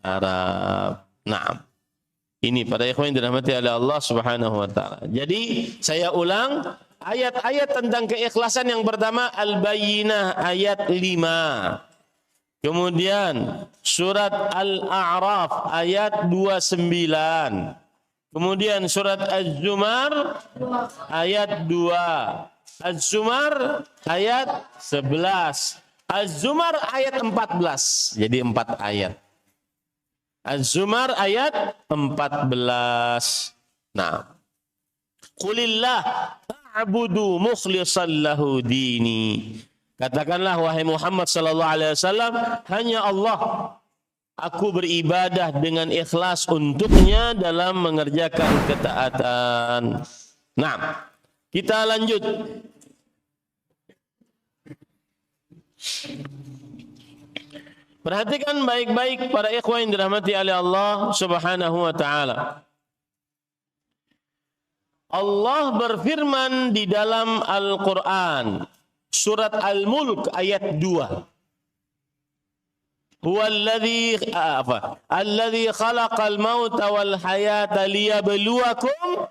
Arab. Naam. Ini para ikhwan yang dirahmati oleh Allah Subhanahu wa taala. Jadi saya ulang ayat-ayat tentang keikhlasan yang pertama Al-Bayyinah ayat 5. Kemudian surat Al-A'raf ayat 29. Kemudian surat Az-Zumar ayat 2. Az-Zumar ayat 11. Az-Zumar ayat 14. Jadi 4 ayat. Az-Zumar ayat 14. Nah. Qulillah a'budu mukhlishan lahu dini. Katakanlah wahai Muhammad sallallahu alaihi wasallam, hanya Allah aku beribadah dengan ikhlas untuknya dalam mengerjakan ketaatan. Nah, kita lanjut. Perhatikan baik-baik para ikhwan yang dirahmati oleh Allah Subhanahu wa taala. Allah berfirman di dalam Al-Qur'an, surat Al-Mulk ayat 2. Huwallazi alladzi khalaqal mauta wal hayata liyabluwakum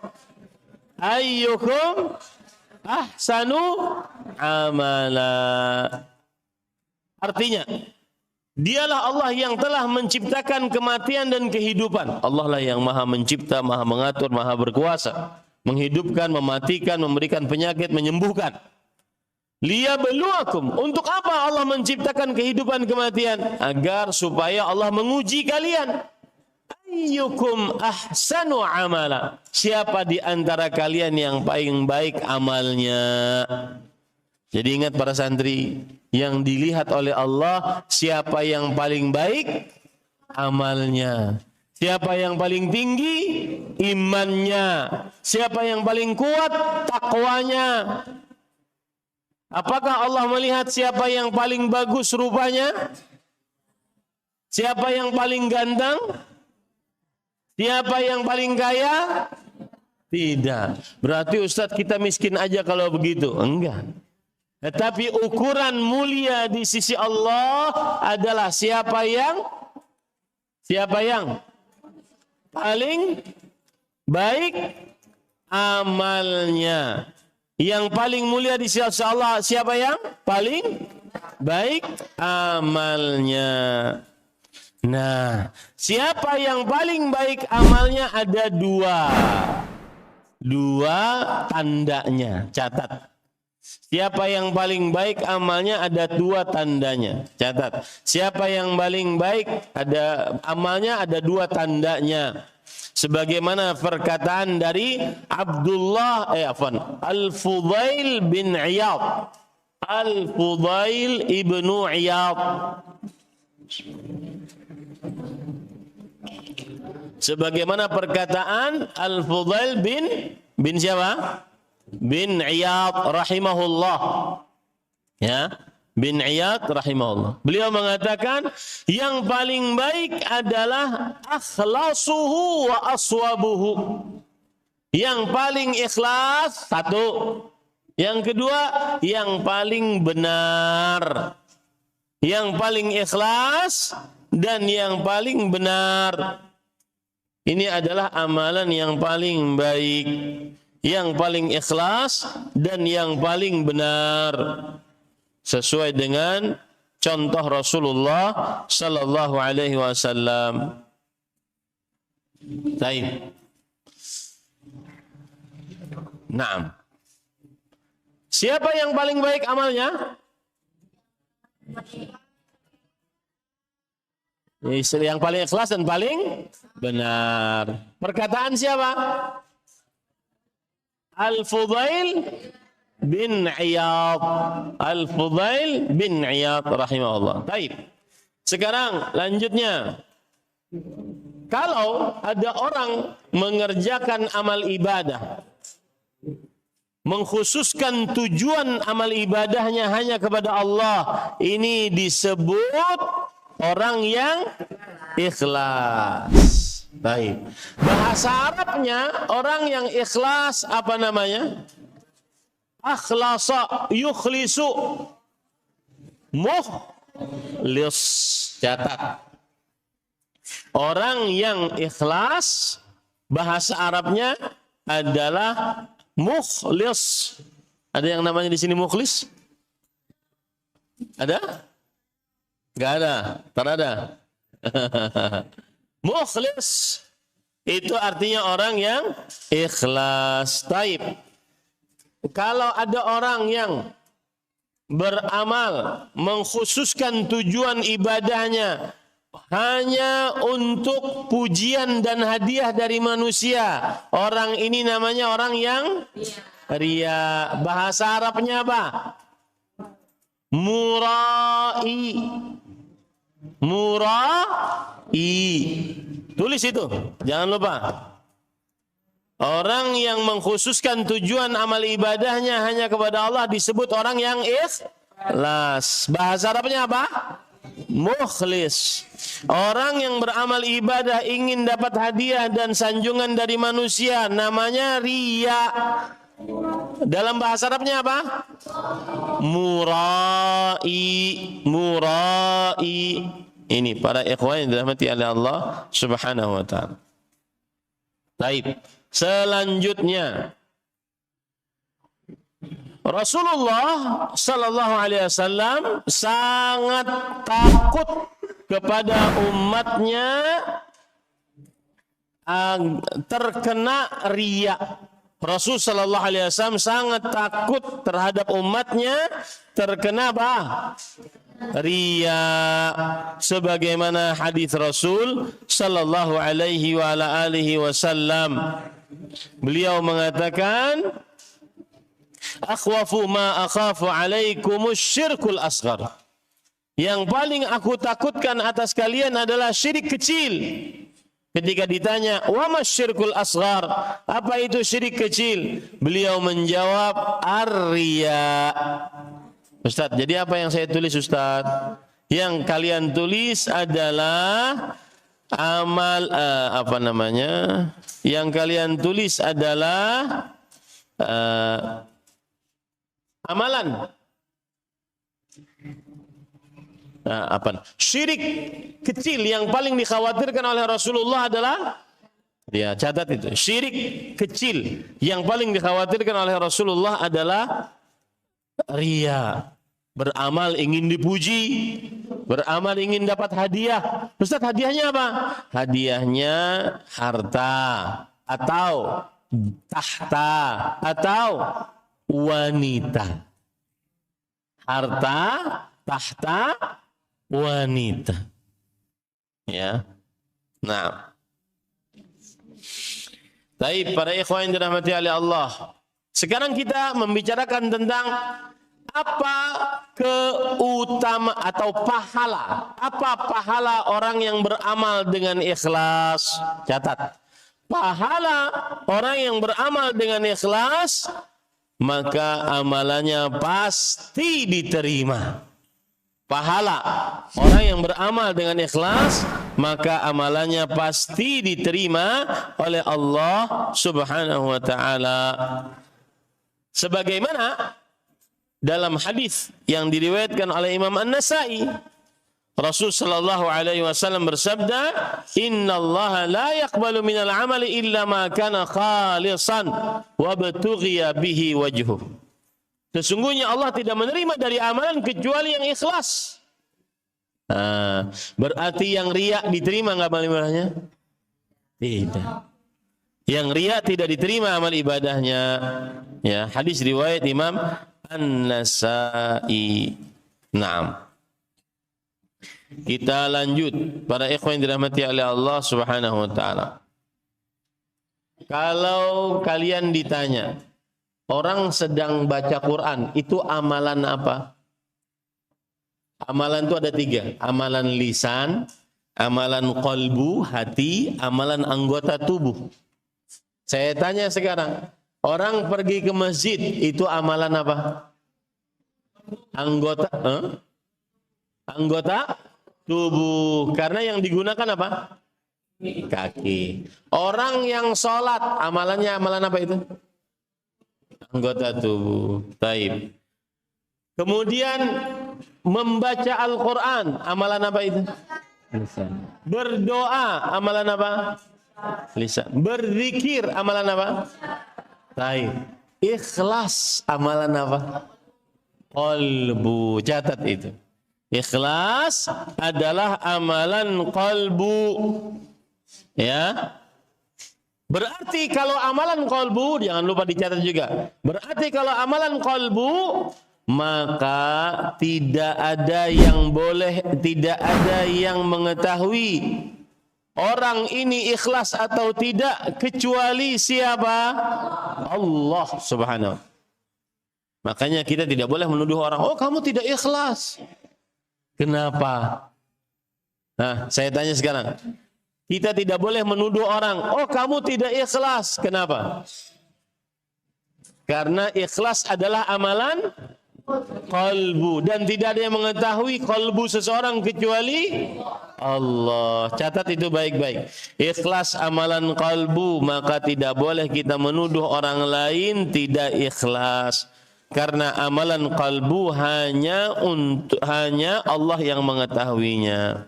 ayyukum ahsanu amala. Artinya, dialah Allah yang telah menciptakan kematian dan kehidupan. Allah lah yang maha mencipta, maha mengatur, maha berkuasa. Menghidupkan, mematikan, memberikan penyakit, menyembuhkan. Liyabluwakum. Untuk apa Allah menciptakan kehidupan kematian? Agar supaya Allah menguji kalian. Ayyukum ahsanu amala. Siapa di antara kalian yang paling baik amalnya? Jadi ingat para santri, yang dilihat oleh Allah siapa yang paling baik amalnya, siapa yang paling tinggi imannya, siapa yang paling kuat takwanya. Apakah Allah melihat siapa yang paling bagus rupanya? Siapa yang paling ganteng? Siapa yang paling kaya? Tidak. Berarti Ustadz kita miskin aja kalau begitu? Enggak. Tetapi ukuran mulia di sisi Allah adalah siapa yang paling baik amalnya. Yang paling mulia di sisi Allah siapa yang paling baik amalnya. Nah, siapa yang paling baik amalnya ada dua tandanya. Catat. Siapa yang paling baik amalnya ada 2 tandanya. Catat. Siapa yang paling baik amalnya ada 2 tandanya. Sebagaimana perkataan dari Al-Fudail bin Iyad. Al-Fudail ibnu Iyad. Sebagaimana perkataan Al-Fudail bin siapa? Bin Iyad rahimahullah. Ya, bin Iyad rahimahullah. Beliau mengatakan yang paling baik adalah akhlasuhu wa aswabuhu. Yang paling ikhlas satu. Yang kedua, yang paling benar. Yang paling ikhlas dan yang paling benar. Ini adalah amalan yang paling baik. Yang paling ikhlas dan yang paling benar sesuai dengan contoh Rasulullah sallallahu alaihi wasallam. Baik. Naam. Siapa yang paling baik amalnya? Yang paling ikhlas dan paling benar. Perkataan siapa? Al-Fudail bin Iyad. Al-Fudail bin Iyad rahimahullah. Baik. Sekarang lanjutnya. Kalau ada orang mengerjakan amal ibadah, mengkhususkan tujuan amal ibadahnya hanya kepada Allah, ini disebut orang yang ikhlas. Baik. Bahasa Arabnya orang yang ikhlas apa namanya? Akhlasa yukhlisu mukhlis. Catat. Orang yang ikhlas, bahasa Arabnya adalah mukhlis. Ada yang namanya di sini mukhlis? Ada? Gak ada. Tak ada. Mukhlis itu artinya orang yang ikhlas. Taib. Kalau ada orang yang beramal mengkhususkan tujuan ibadahnya hanya untuk pujian dan hadiah dari manusia, orang ini namanya orang yang ria. Bahasa Arabnya apa? Murai. Murai. Tulis itu, jangan lupa. Orang yang mengkhususkan tujuan amal ibadahnya hanya kepada Allah disebut orang yang ikhlas. Bahasa Arabnya apa? Mukhlis. Orang yang beramal ibadah ingin dapat hadiah dan sanjungan dari manusia namanya riya. Dalam bahasa Arabnya apa? Murai. Murai. Ini para ikhwan yang dirahmati oleh Allah Subhanahu wa taala. Baik. Selanjutnya Rasulullah sallallahu alaihi wasallam sangat takut kepada umatnya terkena riya. Rasul sallallahu alaihi wasallam sangat takut terhadap umatnya terkena apa? Riya. Sebagaimana hadis Rasul sallallahu alaihi wa ala alihi wasallam, beliau mengatakan, akhwafu ma akhafu alaikumus syirkul asghar. Yang paling aku takutkan atas kalian adalah syirik kecil. Ketika ditanya, wa masyirkul asghar, apa itu syirik kecil? Beliau menjawab, ar-riya. Ustaz, jadi apa yang saya tulis, Ustaz? Yang kalian tulis adalah amal Yang kalian tulis adalah amalan. Syirik kecil yang paling dikhawatirkan oleh Rasulullah adalah, ya catat itu, syirik kecil yang paling dikhawatirkan oleh Rasulullah adalah riya. Beramal ingin dipuji, beramal ingin dapat hadiah. Ustaz, hadiahnya apa? Hadiahnya harta atau tahta atau wanita. Harta, tahta, wanita. Ya. Nah. Baik, para ikhwan yang dirahmati oleh Allah. Sekarang kita membicarakan tentang apa keutamaan atau pahala. Apa pahala orang yang beramal dengan ikhlas? Catat. Pahala orang yang beramal dengan ikhlas, maka amalannya pasti diterima. Pahala orang yang beramal dengan ikhlas, maka amalannya pasti diterima oleh Allah Subhanahu wa taala. Sebagaimana dalam hadis yang diriwayatkan oleh Imam An-Nasa'i, Rasul sallallahu alaihi wasallam bersabda, "Innallaha la yaqbalu minal amali illa ma kana khalisan wa btughiya bihi wajhuh." Sesungguhnya Allah tidak menerima dari amalan kecuali yang ikhlas. Berarti yang riya diterima nggak amal ibadahnya? Tidak. Yang riya tidak diterima amal ibadahnya. Ya, hadis riwayat Imam An-Nasa'i. Naam. Kita lanjut, para ikhwan yang dirahmati oleh Allah Subhanahu wa taala. Kalau kalian ditanya, orang sedang baca Quran, itu amalan apa? Amalan itu ada 3. Amalan lisan, amalan qalbu, hati, amalan anggota tubuh. Saya tanya sekarang, orang pergi ke masjid, itu amalan apa? Anggota tubuh. Karena yang digunakan apa? Kaki. Orang yang sholat, amalannya amalan apa itu? Anggota tubuh. Taib. Kemudian membaca Al-Quran, amalan apa itu? Lisan. Berdoa, amalan apa? Lisan. Berzikir, amalan apa? Taib. Ikhlas, amalan apa? Qalbu. Catat itu. Ikhlas adalah amalan qalbu. Ya. Berarti kalau amalan qalbu, jangan lupa dicatat juga. Berarti kalau amalan qalbu, maka tidak ada yang mengetahui orang ini ikhlas atau tidak kecuali siapa? Allah Subhanahu. Makanya kita tidak boleh menuduh orang, oh kamu tidak ikhlas. Kenapa? Nah, saya tanya sekarang. Kita tidak boleh menuduh orang, oh kamu tidak ikhlas. Kenapa? Karena ikhlas adalah amalan qalbu. Dan tidak ada yang mengetahui qalbu seseorang kecuali Allah. Catat itu baik-baik. Ikhlas amalan qalbu, maka tidak boleh kita menuduh orang lain tidak ikhlas. Karena amalan qalbu hanya Allah yang mengetahuinya.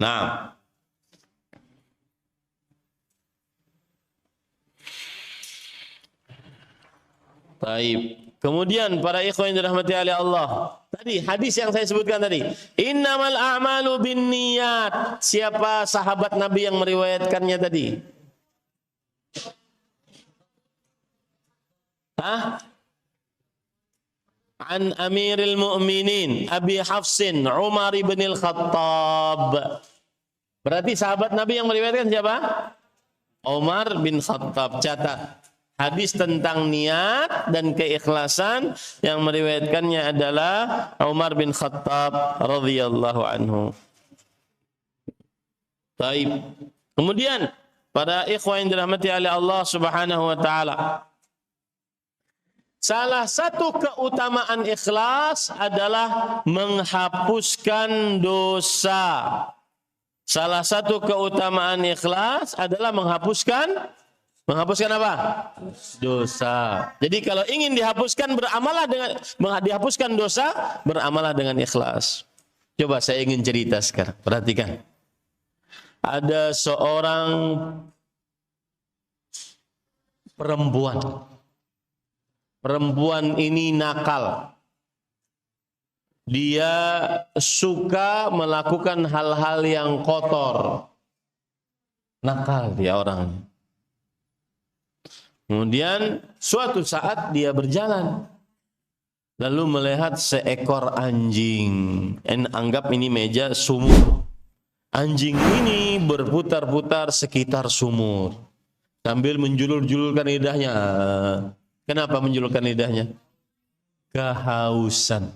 Nah, baik. Kemudian para ikhwan yang dirahmati oleh Allah. Tadi hadis yang saya sebutkan tadi. Innamal a'malu binniyat. Siapa sahabat Nabi yang meriwayatkannya tadi? An Amiril Mu'minin Abi Hafsin Umar ibn al-Khattab. Berarti sahabat Nabi yang meriwayatkan siapa? Umar bin Khattab. Catat. Hadis tentang niat dan keikhlasan yang meriwayatkannya adalah Umar bin Khattab radhiyallahu anhu. Baik. Kemudian para ikhwan yang dirahmati oleh Allah Subhanahu wa taala. Salah satu keutamaan ikhlas adalah menghapuskan dosa. Salah satu keutamaan ikhlas adalah menghapuskan apa? Dosa. Jadi kalau ingin dihapuskan, dihapuskan dosa, beramalah dengan ikhlas. Coba saya ingin cerita sekarang. Perhatikan. Ada seorang perempuan. Perempuan ini nakal. Dia suka melakukan hal-hal yang kotor. Nakal dia orangnya. Kemudian suatu saat dia berjalan, lalu melihat seekor anjing. Anggap ini meja sumur. Anjing ini berputar-putar sekitar sumur sambil menjulur-julurkan lidahnya. Kenapa menjulurkan lidahnya? Kehausan.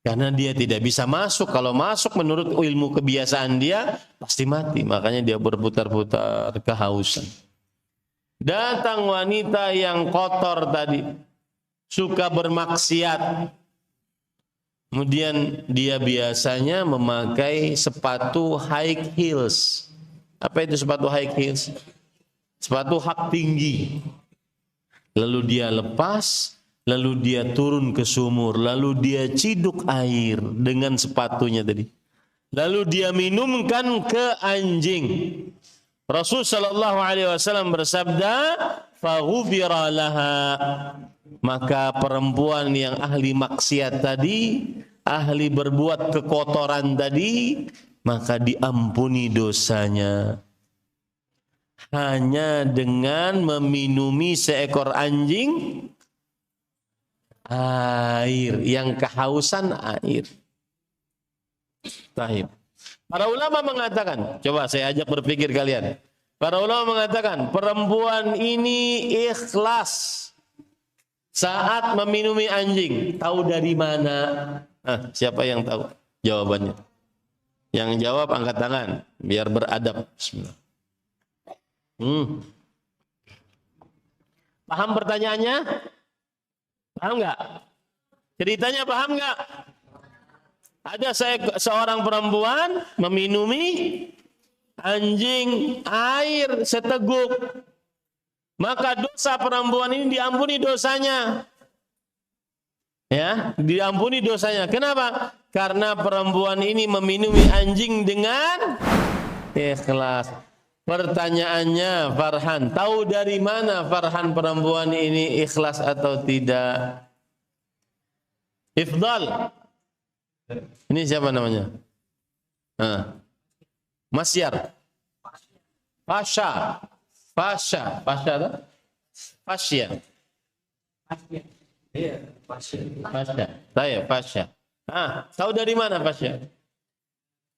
Karena dia tidak bisa masuk. Kalau masuk menurut ilmu kebiasaan dia pasti mati. Makanya dia berputar-putar kehausan. Datang wanita yang kotor tadi, suka bermaksiat. Kemudian dia biasanya memakai sepatu high heels. Apa itu sepatu high heels? Sepatu hak tinggi. Lalu dia lepas, lalu dia turun ke sumur, lalu dia ciduk air dengan sepatunya tadi. Lalu dia minumkan ke anjing. Rasul sallallahu alaihi wasallam bersabda, "Faghufira laha." Maka perempuan yang ahli maksiat tadi, ahli berbuat kekotoran tadi, maka diampuni dosanya. Hanya dengan meminumi seekor anjing air, yang kehausan air. Taib. Para ulama mengatakan, coba saya ajak berpikir kalian. Para ulama mengatakan, perempuan ini ikhlas saat meminumi anjing. Tahu dari mana? Siapa yang tahu jawabannya? Yang jawab angkat tangan, biar beradab. Bismillah. Paham pertanyaannya? Paham nggak? Ceritanya paham nggak? Ada seorang perempuan meminumi anjing air seteguk. Maka dosa perempuan ini diampuni dosanya. Ya, diampuni dosanya. Kenapa? Karena perempuan ini meminumi anjing dengan ikhlas. Pertanyaannya, Farhan, tahu dari mana Farhan perempuan ini ikhlas atau tidak? Ifdal. Ini siapa namanya? Masyar. Fasya. Fasya. Fasya tak? Fasya. Iya, Fasya. Saya Fasya. Tahu dari mana Fasya?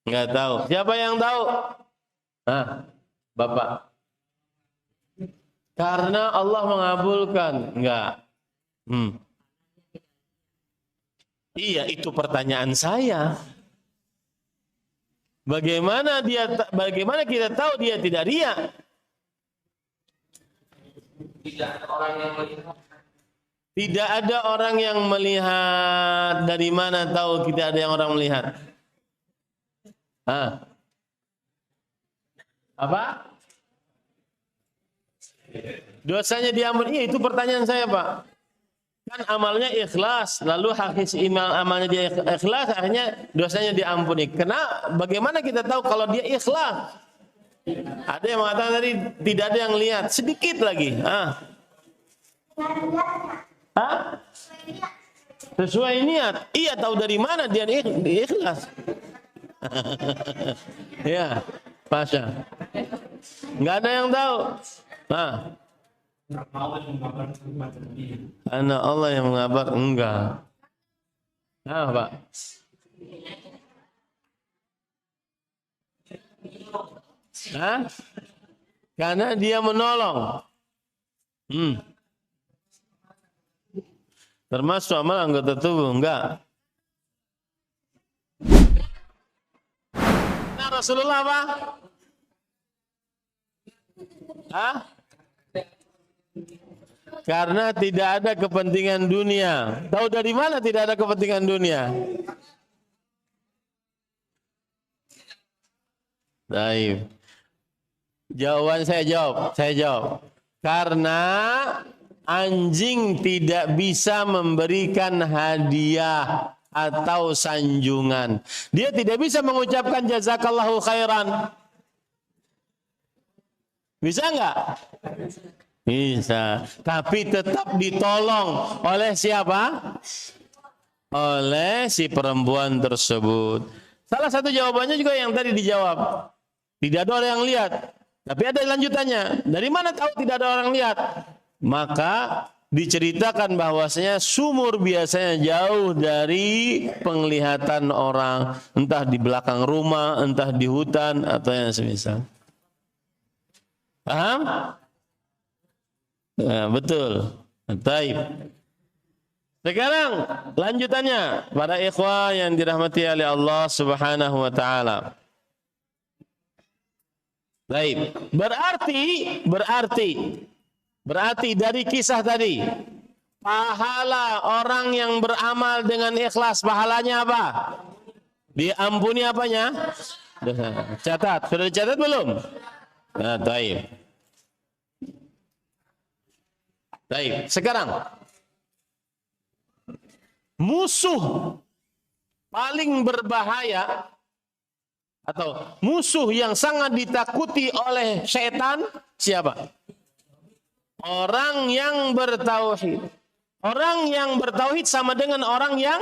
Enggak tahu. Siapa yang tahu? Bapak. Karena Allah mengabulkan. Enggak. Iya, itu pertanyaan saya. Bagaimana kita tahu dia tidak riya? Tidak ada orang yang melihat. Dari mana tahu tidak ada yang orang melihat? Apa? Dosanya diampuni. Iya, itu pertanyaan saya, Pak. Kan amalnya ikhlas, lalu hakis amalnya dia ikhlas, akhirnya dosanya diampuni. Bagaimana kita tahu kalau dia ikhlas? Ada yang mengatakan tadi tidak ada yang lihat, sedikit lagi. Sesuai niat. Iya, tahu dari mana dia ikhlas? Ya, Pasha. Nggak ada yang tahu. Karena Allah yang mengabar, enggak. Pak. Karena dia menolong. Termasuk amal anggota tubuh, enggak. Nah, Rasulullah apa? Karena tidak ada kepentingan dunia. Tahu dari mana tidak ada kepentingan dunia? Baik. Jawaban saya jawab. Karena anjing tidak bisa memberikan hadiah atau sanjungan. Dia tidak bisa mengucapkan jazakallahu khairan. Bisa enggak? Bisa, tapi tetap ditolong oleh siapa? Oleh si perempuan tersebut. Salah satu jawabannya juga yang tadi dijawab. Tidak ada orang yang lihat. Tapi ada lanjutannya. Dari mana tahu tidak ada orang lihat? Maka diceritakan bahwasanya sumur biasanya jauh dari penglihatan orang. Entah di belakang rumah, entah di hutan, atau yang semisal. Paham? Nah, betul. Baik. Sekarang lanjutannya, para ikhwah yang dirahmati oleh Allah Subhanahu wa taala. Baik. Berarti dari kisah tadi, pahala orang yang beramal dengan ikhlas, pahalanya apa? Diampuni apanya? Catat. Sudah dicatat belum? Nah, baik. Baik, sekarang musuh paling berbahaya atau musuh yang sangat ditakuti oleh setan siapa? Orang yang bertauhid. Orang yang bertauhid sama dengan orang yang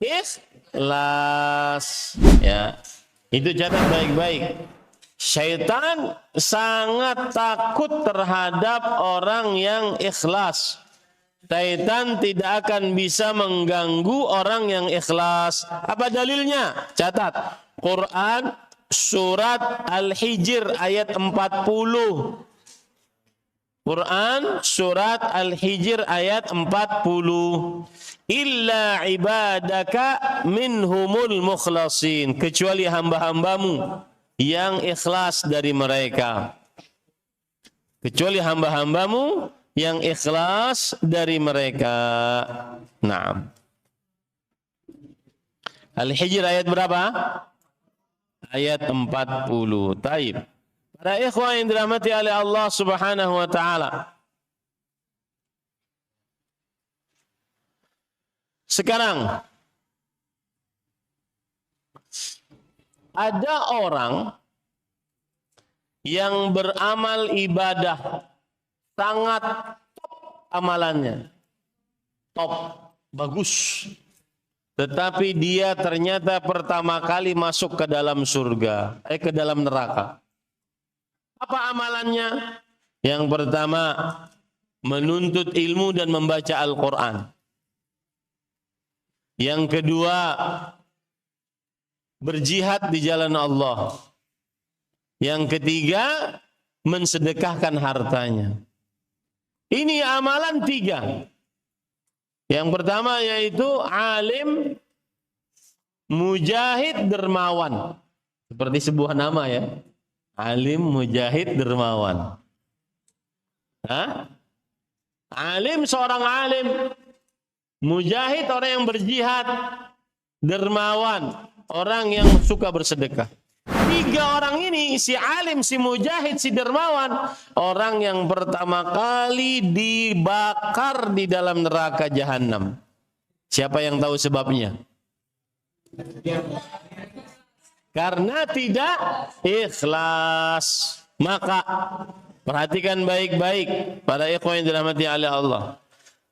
ikhlas. Ya, itu catat baik-baik. Syaitan sangat takut terhadap orang yang ikhlas. Syaitan tidak akan bisa mengganggu orang yang ikhlas. Apa dalilnya? Catat. Quran surat Al-Hijr ayat 40. Quran surat Al-Hijr ayat 40. Illa ibadaka minhumul mukhlasin. Kecuali hamba-hambamu yang ikhlas dari mereka. Kecuali hamba-hambamu yang ikhlas dari mereka. Naam. Al-Hijr ayat berapa? Ayat 40. Taib. Para ikhwan yang dirahmati oleh Allah Subhanahu wa taala. Sekarang ada orang yang beramal ibadah sangat top amalannya, top, bagus. Tetapi dia ternyata pertama kali masuk ke dalam surga, ke dalam neraka. Apa amalannya? Yang pertama, menuntut ilmu dan membaca Al-Quran. Yang kedua, berjihad di jalan Allah. Yang ketiga, mensedekahkan hartanya. Ini amalan 3. Yang pertama yaitu alim, mujahid, dermawan. Seperti sebuah nama ya. Alim, mujahid, dermawan. Hah? Alim, seorang alim. Mujahid, orang yang berjihad. Dermawan, orang yang suka bersedekah. 3 orang ini, si alim, si mujahid, si dermawan, orang yang pertama kali dibakar di dalam neraka jahanam. Siapa yang tahu sebabnya? Karena tidak ikhlas. Maka perhatikan baik-baik para ikhwan yang dirahmati oleh Allah.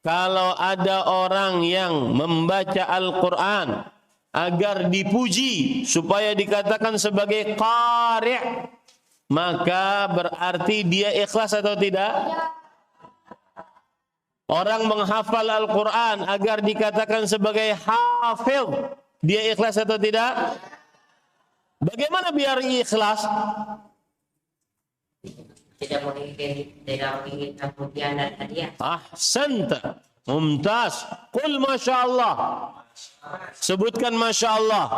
Kalau ada orang yang membaca Al-Quran agar dipuji supaya dikatakan sebagai qari', maka berarti dia ikhlas atau tidak? Orang menghafal Al-Quran agar dikatakan sebagai hafidh, dia ikhlas atau tidak? Bagaimana biar ikhlas? Tidak menginginkan pujian dan hadiah. Ahsanta, mumtaz. Qul masyaallah. Sebutkan Masya Allah.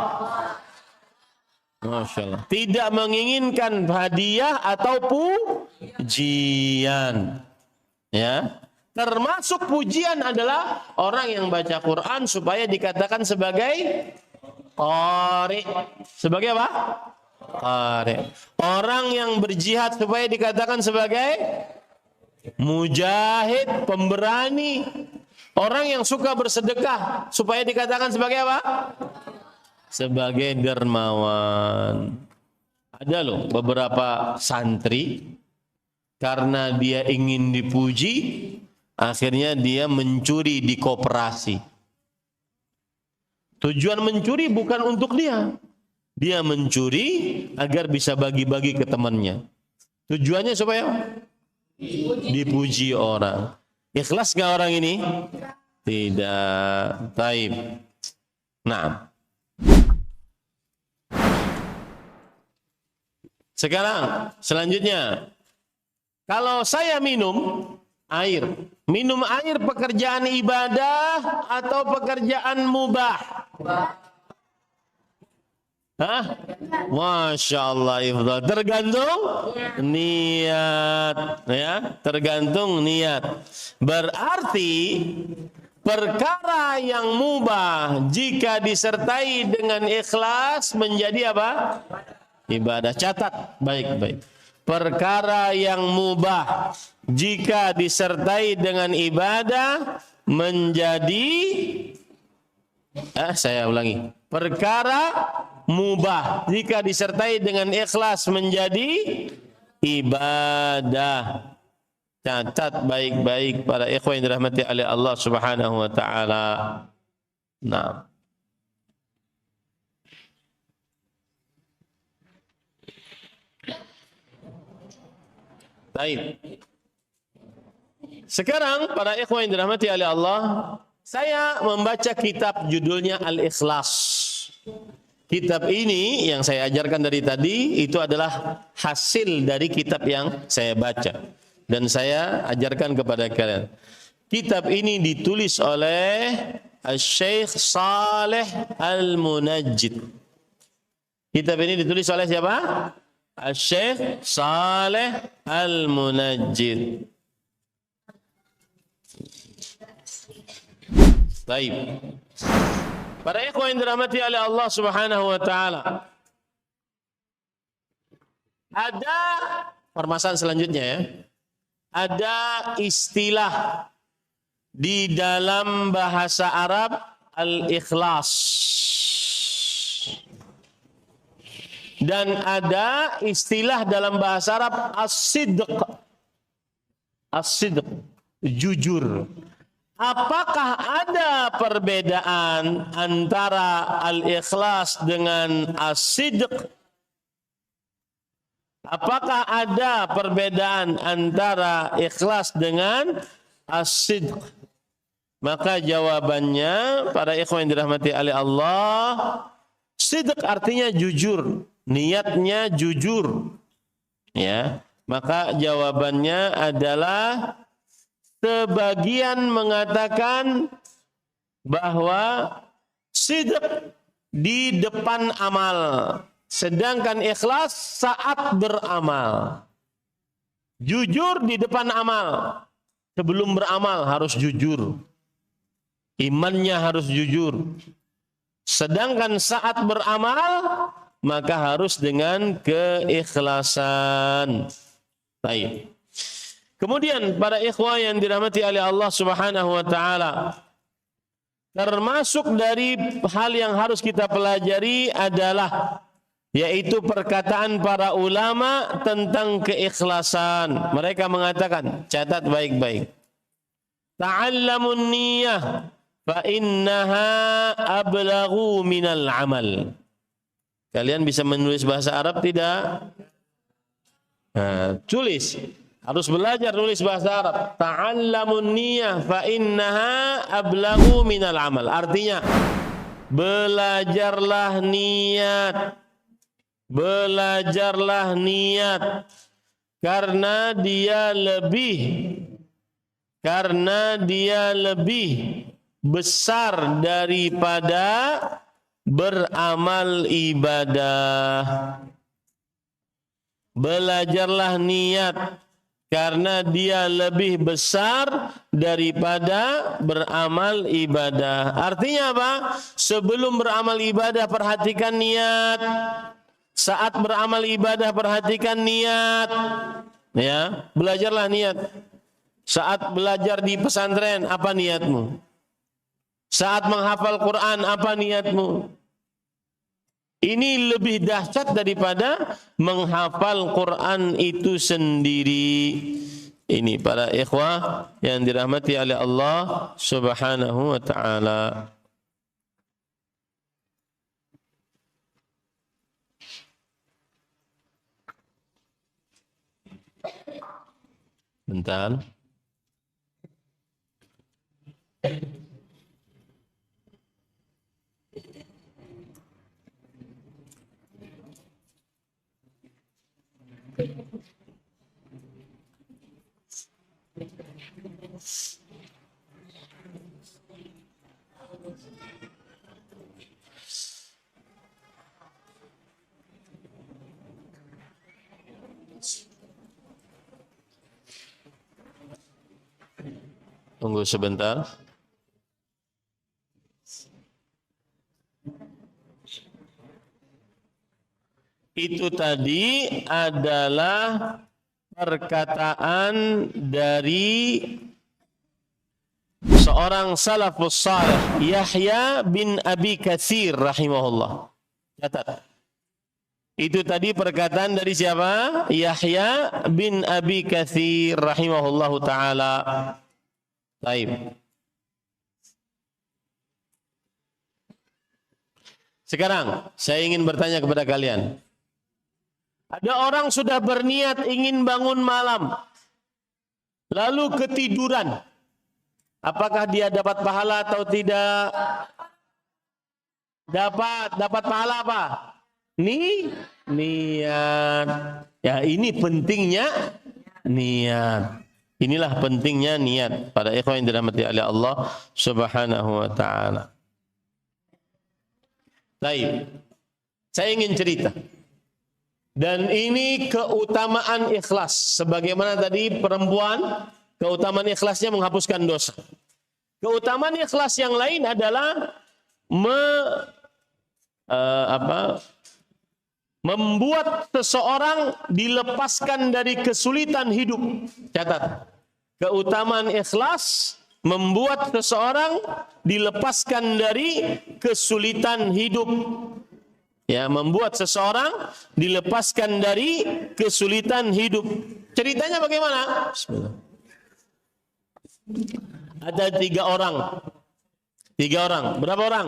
Masya Allah. Tidak menginginkan hadiah atau pujian. Ya. Termasuk pujian adalah orang yang baca Quran supaya dikatakan sebagai qari. Sebagai apa? Qari. Orang yang berjihad supaya dikatakan sebagai mujahid, pemberani. Orang yang suka bersedekah supaya dikatakan sebagai apa? Sebagai dermawan. Ada loh beberapa santri, karena dia ingin dipuji, akhirnya dia mencuri di koperasi. Tujuan mencuri bukan untuk dia. Dia mencuri agar bisa bagi-bagi ke temannya. Tujuannya supaya dipuji orang. Ikhlas nggak orang ini? Tidak. Taib. Nah. Sekarang selanjutnya, kalau saya minum air pekerjaan ibadah atau pekerjaan mubah? Hah? Masya Allah, ifdal. Tergantung niat, ya. Tergantung niat. Berarti perkara yang mubah jika disertai dengan ikhlas menjadi apa? Ibadah. Catat baik-baik. Perkara yang mubah jika disertai dengan ibadah menjadi, saya ulangi. Perkara mubah jika disertai dengan ikhlas menjadi ibadah. Catat baik-baik para ikhwan yang dirahmati oleh Allah Subhanahu wa taala. Nah. Baik. Sekarang para ikhwan yang dirahmati oleh Allah, saya membaca kitab judulnya Al-Ikhlas. Kitab ini yang saya ajarkan dari tadi itu adalah hasil dari kitab yang saya baca dan saya ajarkan kepada kalian. Kitab ini ditulis oleh Syekh Saleh Al-Munajjid. Kitab ini ditulis oleh siapa? Syekh Saleh Al-Munajjid. Baik. Para ikhwan yang dirahmati oleh Allah Subhanahu wa taala. Ada permasalahan selanjutnya ya. Ada istilah di dalam bahasa Arab al-ikhlas. Dan ada istilah dalam bahasa Arab as-sidq. As-sidq, jujur. Apakah ada perbedaan antara al-ikhlas dengan as-sidq? Apakah ada perbedaan antara ikhlas dengan as-sidq? Maka jawabannya, para ikhwan yang dirahmati oleh Allah, sidq artinya jujur, niatnya jujur. Ya, maka jawabannya adalah sebagian mengatakan bahwa sidq di depan amal, sedangkan ikhlas saat beramal. Jujur di depan amal. Sebelum beramal harus jujur. Imannya harus jujur. Sedangkan saat beramal maka harus dengan keikhlasan. Baik. Kemudian para ikhwah yang dirahmati oleh Allah Subhanahu wa taala, termasuk dari hal yang harus kita pelajari adalah yaitu perkataan para ulama tentang keikhlasan. Mereka mengatakan, catat baik-baik. Ta'allamun niyyah fa innaha ablaghu minal amal. Kalian bisa menulis bahasa Arab tidak? Nah, tulis. Harus belajar nulis bahasa Arab. Ta'allamun niyyah fa innaha ablaghu minal amal. Artinya, belajarlah niat. Belajarlah niat karena dia lebih besar daripada beramal ibadah. Belajarlah niat karena dia lebih besar daripada beramal ibadah. Artinya apa? Sebelum beramal ibadah perhatikan niat. Saat beramal ibadah perhatikan niat. Ya, belajarlah niat. Saat belajar di pesantren apa niatmu? Saat menghafal Quran apa niatmu? Ini lebih dahsyat daripada menghafal Quran itu sendiri. Ini para ikhwah yang dirahmati oleh Allah Subhanahu wa taala. Bentar. Tunggu sebentar. Itu tadi adalah perkataan dari seorang salafus salih, Yahya bin Abi Katsir rahimahullah. Catat. Itu tadi perkataan dari siapa? Yahya bin Abi Katsir rahimahullahu taala. Baik. Sekarang saya ingin bertanya kepada kalian. Ada orang sudah berniat ingin bangun malam, lalu ketiduran. Apakah dia dapat pahala atau tidak? Dapat pahala apa? Niat. Ya, ini pentingnya niat. Inilah pentingnya niat pada ikhwan yang dirahmati oleh Allah Subhanahu wa taala. Baik. Saya ingin cerita. Dan ini keutamaan ikhlas. Sebagaimana tadi perempuan, keutamaan ikhlasnya menghapuskan dosa. Keutamaan ikhlas yang lain adalah membuat seseorang dilepaskan dari kesulitan hidup. Catat. Keutamaan ikhlas membuat seseorang dilepaskan dari kesulitan hidup. Ya, membuat seseorang dilepaskan dari kesulitan hidup. Ceritanya bagaimana? Bismillah. Ada 3 orang. 3 orang. Berapa orang?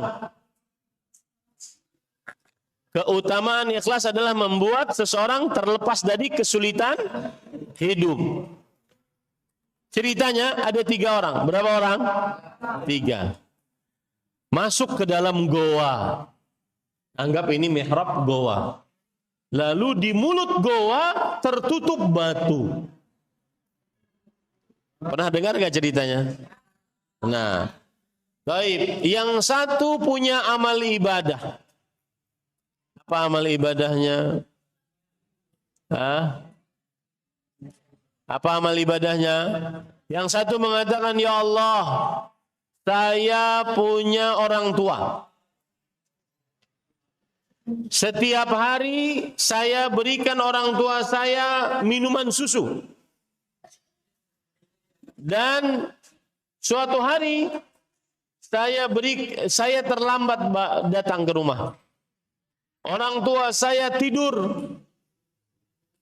Keutamaan ikhlas adalah membuat seseorang terlepas dari kesulitan hidup. Ceritanya ada 3 orang. Berapa orang? 3. Masuk ke dalam goa. Anggap ini mihrab goa. Lalu di mulut goa tertutup batu. Pernah dengar gak ceritanya? Nah, baik. Yang satu punya amal ibadah. Apa amal ibadahnya? Apa amal ibadahnya? Yang satu mengatakan, ya Allah, saya punya orang tua. Setiap hari saya berikan orang tua saya minuman susu. Dan suatu hari saya terlambat datang ke rumah. Orang tua saya tidur.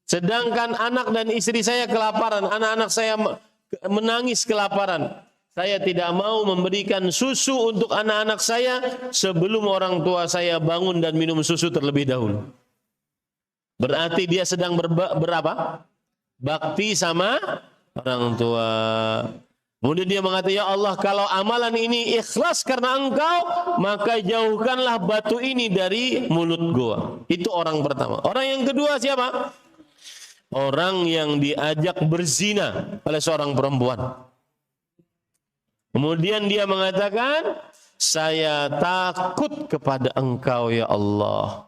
Sedangkan anak dan istri saya kelaparan. Anak-anak saya menangis kelaparan. Saya tidak mau memberikan susu untuk anak-anak saya sebelum orang tua saya bangun dan minum susu terlebih dahulu. Berarti dia sedang berapa? Bakti sama orang tua. Kemudian dia mengatakan, ya Allah, kalau amalan ini ikhlas karena Engkau, maka jauhkanlah batu ini dari mulut gua. Itu orang pertama. Orang yang kedua siapa? Orang yang diajak berzina oleh seorang perempuan. Kemudian dia mengatakan, saya takut kepada Engkau ya Allah.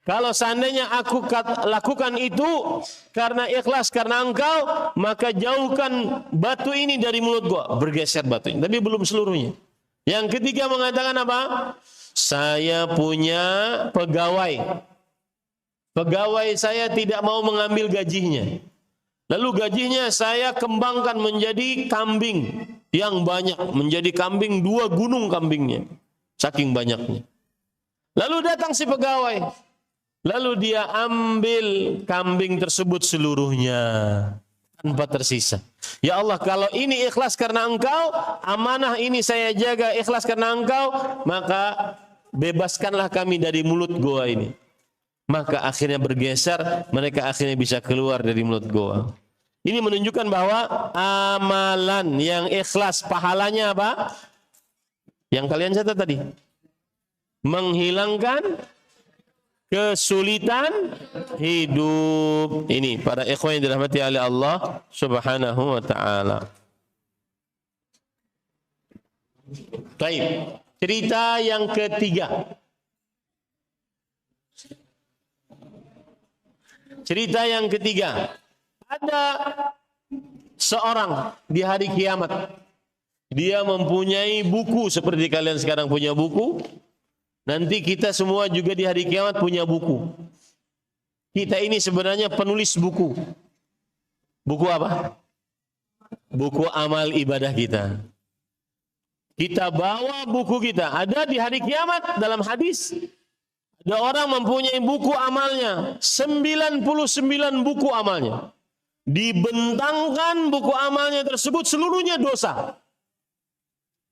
Kalau seandainya aku lakukan itu karena ikhlas, karena Engkau, maka jauhkan batu ini dari mulut gua. Bergeser batunya, tapi belum seluruhnya. Yang ketiga mengatakan apa? Saya punya pegawai. Pegawai saya tidak mau mengambil gajinya. Lalu gajinya saya kembangkan menjadi kambing yang banyak. Menjadi kambing 2 gunung kambingnya. Saking banyaknya. Lalu datang si pegawai. Lalu dia ambil kambing tersebut seluruhnya. Tanpa tersisa. Ya Allah, kalau ini ikhlas karena Engkau, amanah ini saya jaga ikhlas karena Engkau, maka bebaskanlah kami dari mulut goa ini. Maka akhirnya bergeser, mereka akhirnya bisa keluar dari mulut goa. Ini menunjukkan bahwa amalan yang ikhlas pahalanya apa? Yang kalian catat tadi. Menghilangkan kesulitan hidup. Ini para ikhwan yang dirahmati oleh Allah Subhanahu wa taala. Baik, cerita yang ketiga. Cerita yang ketiga. Ada seorang di hari kiamat. Dia mempunyai buku seperti kalian sekarang punya buku. Nanti kita semua juga di hari kiamat punya buku. Kita ini sebenarnya penulis buku. Buku apa? Buku amal ibadah kita. Kita bawa buku kita. Ada di hari kiamat dalam hadis. Ada orang mempunyai buku amalnya. 99 buku amalnya. Dibentangkan buku amalnya tersebut seluruhnya dosa.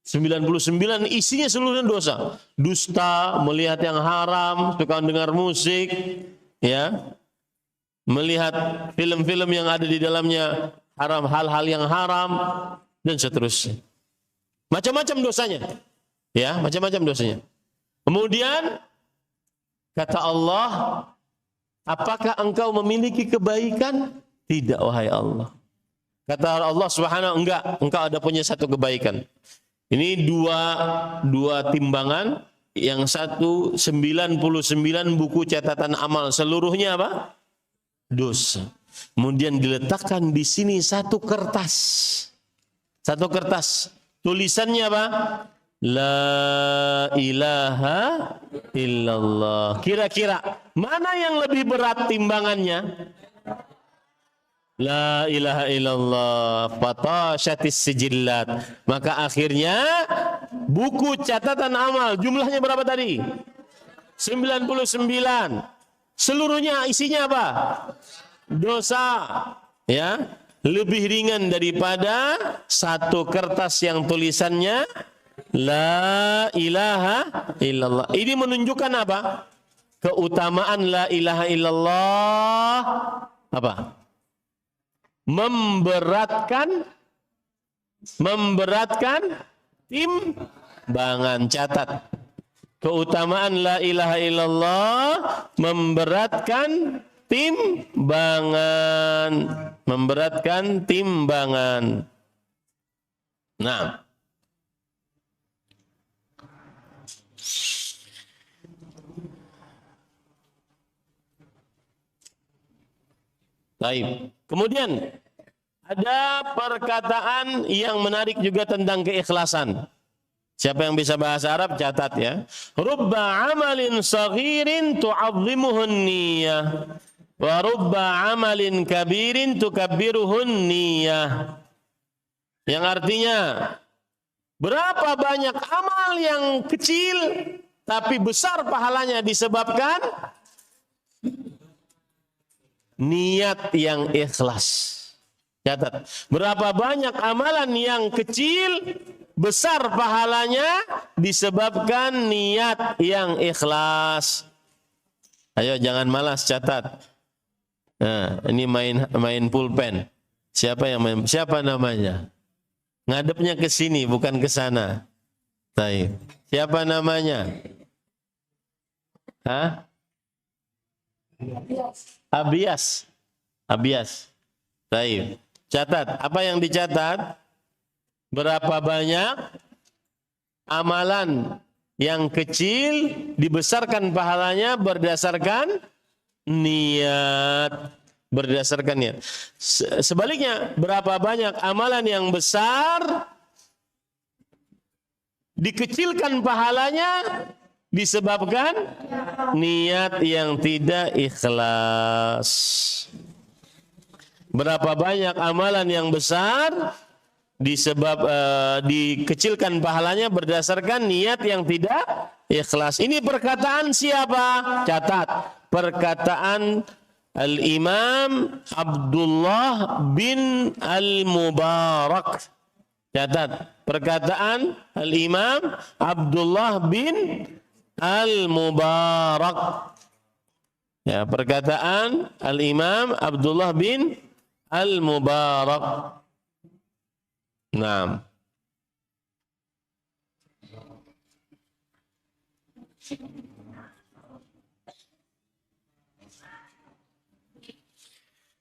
99 isinya seluruhnya dosa. Dusta, melihat yang haram, suka dengar musik, ya. Melihat film-film yang ada di dalamnya haram, hal-hal yang haram dan seterusnya. Macam-macam dosanya. Ya, macam-macam dosanya. Kemudian kata Allah, apakah engkau memiliki kebaikan? Tidak, wahai Allah. Kata Allah Subhanahu, enggak, engkau ada punya satu kebaikan. Ini dua timbangan, yang satu 99 buku catatan amal, seluruhnya apa? Dosa. Kemudian diletakkan di sini satu kertas. Satu kertas. Tulisannya apa? La ilaha illallah. Kira-kira mana yang lebih berat timbangannya? La ilaha illallah, fatashatis sijillat. Maka akhirnya buku catatan amal jumlahnya berapa tadi? 99. Seluruhnya isinya apa? Dosa. Ya, lebih ringan daripada satu kertas yang tulisannya La ilaha illallah. Ini menunjukkan apa? Keutamaan la ilaha illallah apa? Memberatkan timbangan. Catat, keutamaan la ilaha illallah memberatkan timbangan. Nah, baik. Kemudian ada perkataan yang menarik juga tentang keikhlasan. Siapa yang bisa bahasa Arab catat ya. Rubba amalin saghirin tu'azzimuhun niyah wa rubba amalin kabirin tukabbiruhun niyah. Yang artinya berapa banyak amal yang kecil tapi besar pahalanya disebabkan niat yang ikhlas. Catat, berapa banyak amalan yang kecil besar pahalanya disebabkan niat yang ikhlas. Ayo jangan malas, catat. Nah, ini main pulpen. Siapa namanya? Ngadepnya ke sini bukan ke sana. Baik. Siapa namanya? Hah? Abias. Baik. Catat. Apa yang dicatat? Berapa banyak amalan yang kecil dibesarkan pahalanya berdasarkan niat. Sebaliknya, berapa banyak amalan yang besar dikecilkan pahalanya disebabkan niat yang tidak ikhlas. Berapa banyak amalan yang besar dikecilkan pahalanya berdasarkan niat yang tidak ikhlas. Ini perkataan siapa? Catat. Perkataan Al-Imam Abdullah bin Al-Mubarak. Catat. Perkataan Al-Imam Abdullah bin Al-Mubarak. Ya, perkataan Al-Imam Abdullah bin Al-Mubarak. Naam.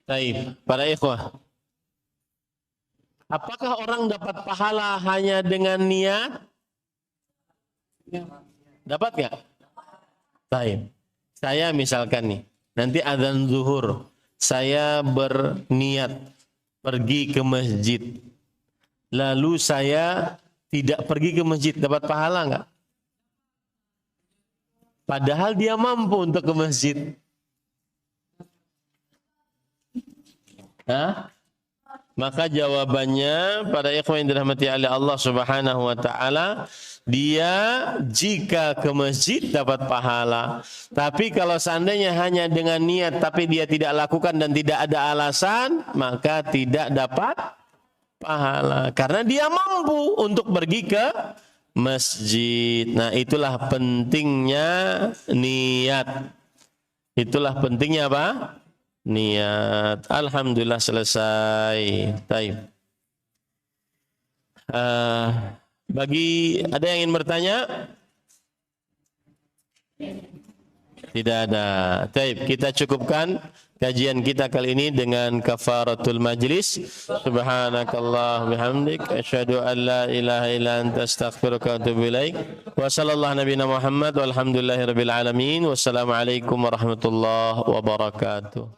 Baik, para ikhwah. Apakah orang dapat pahala hanya dengan niat? Dapat nggak? Baik. Saya misalkan nih, nanti adzan zuhur, saya berniat pergi ke masjid. Lalu saya tidak pergi ke masjid, dapat pahala nggak? Padahal dia mampu untuk ke masjid. Hah? Maka jawabannya pada ikhwan yang dirahmati oleh Allah Subhanahu wa taala, dia jika ke masjid dapat pahala. Tapi kalau seandainya hanya dengan niat tapi dia tidak lakukan dan tidak ada alasan, maka tidak dapat pahala karena dia mampu untuk pergi ke masjid. Nah, itulah pentingnya niat. Itulah pentingnya apa? Niat. Alhamdulillah selesai. Baik. Bagi ada yang ingin bertanya? Tidak ada. Baik, kita cukupkan kajian kita kali ini dengan kafaratul majlis. Subhanakallah bihamdik asyhadu an la ilaha illa anta astaghfiruka wa atubu ilaik. Wa sallallahu nabiyana Muhammad walhamdulillahirabbil alamin. Wassalamu alaikum warahmatullahi wabarakatuh.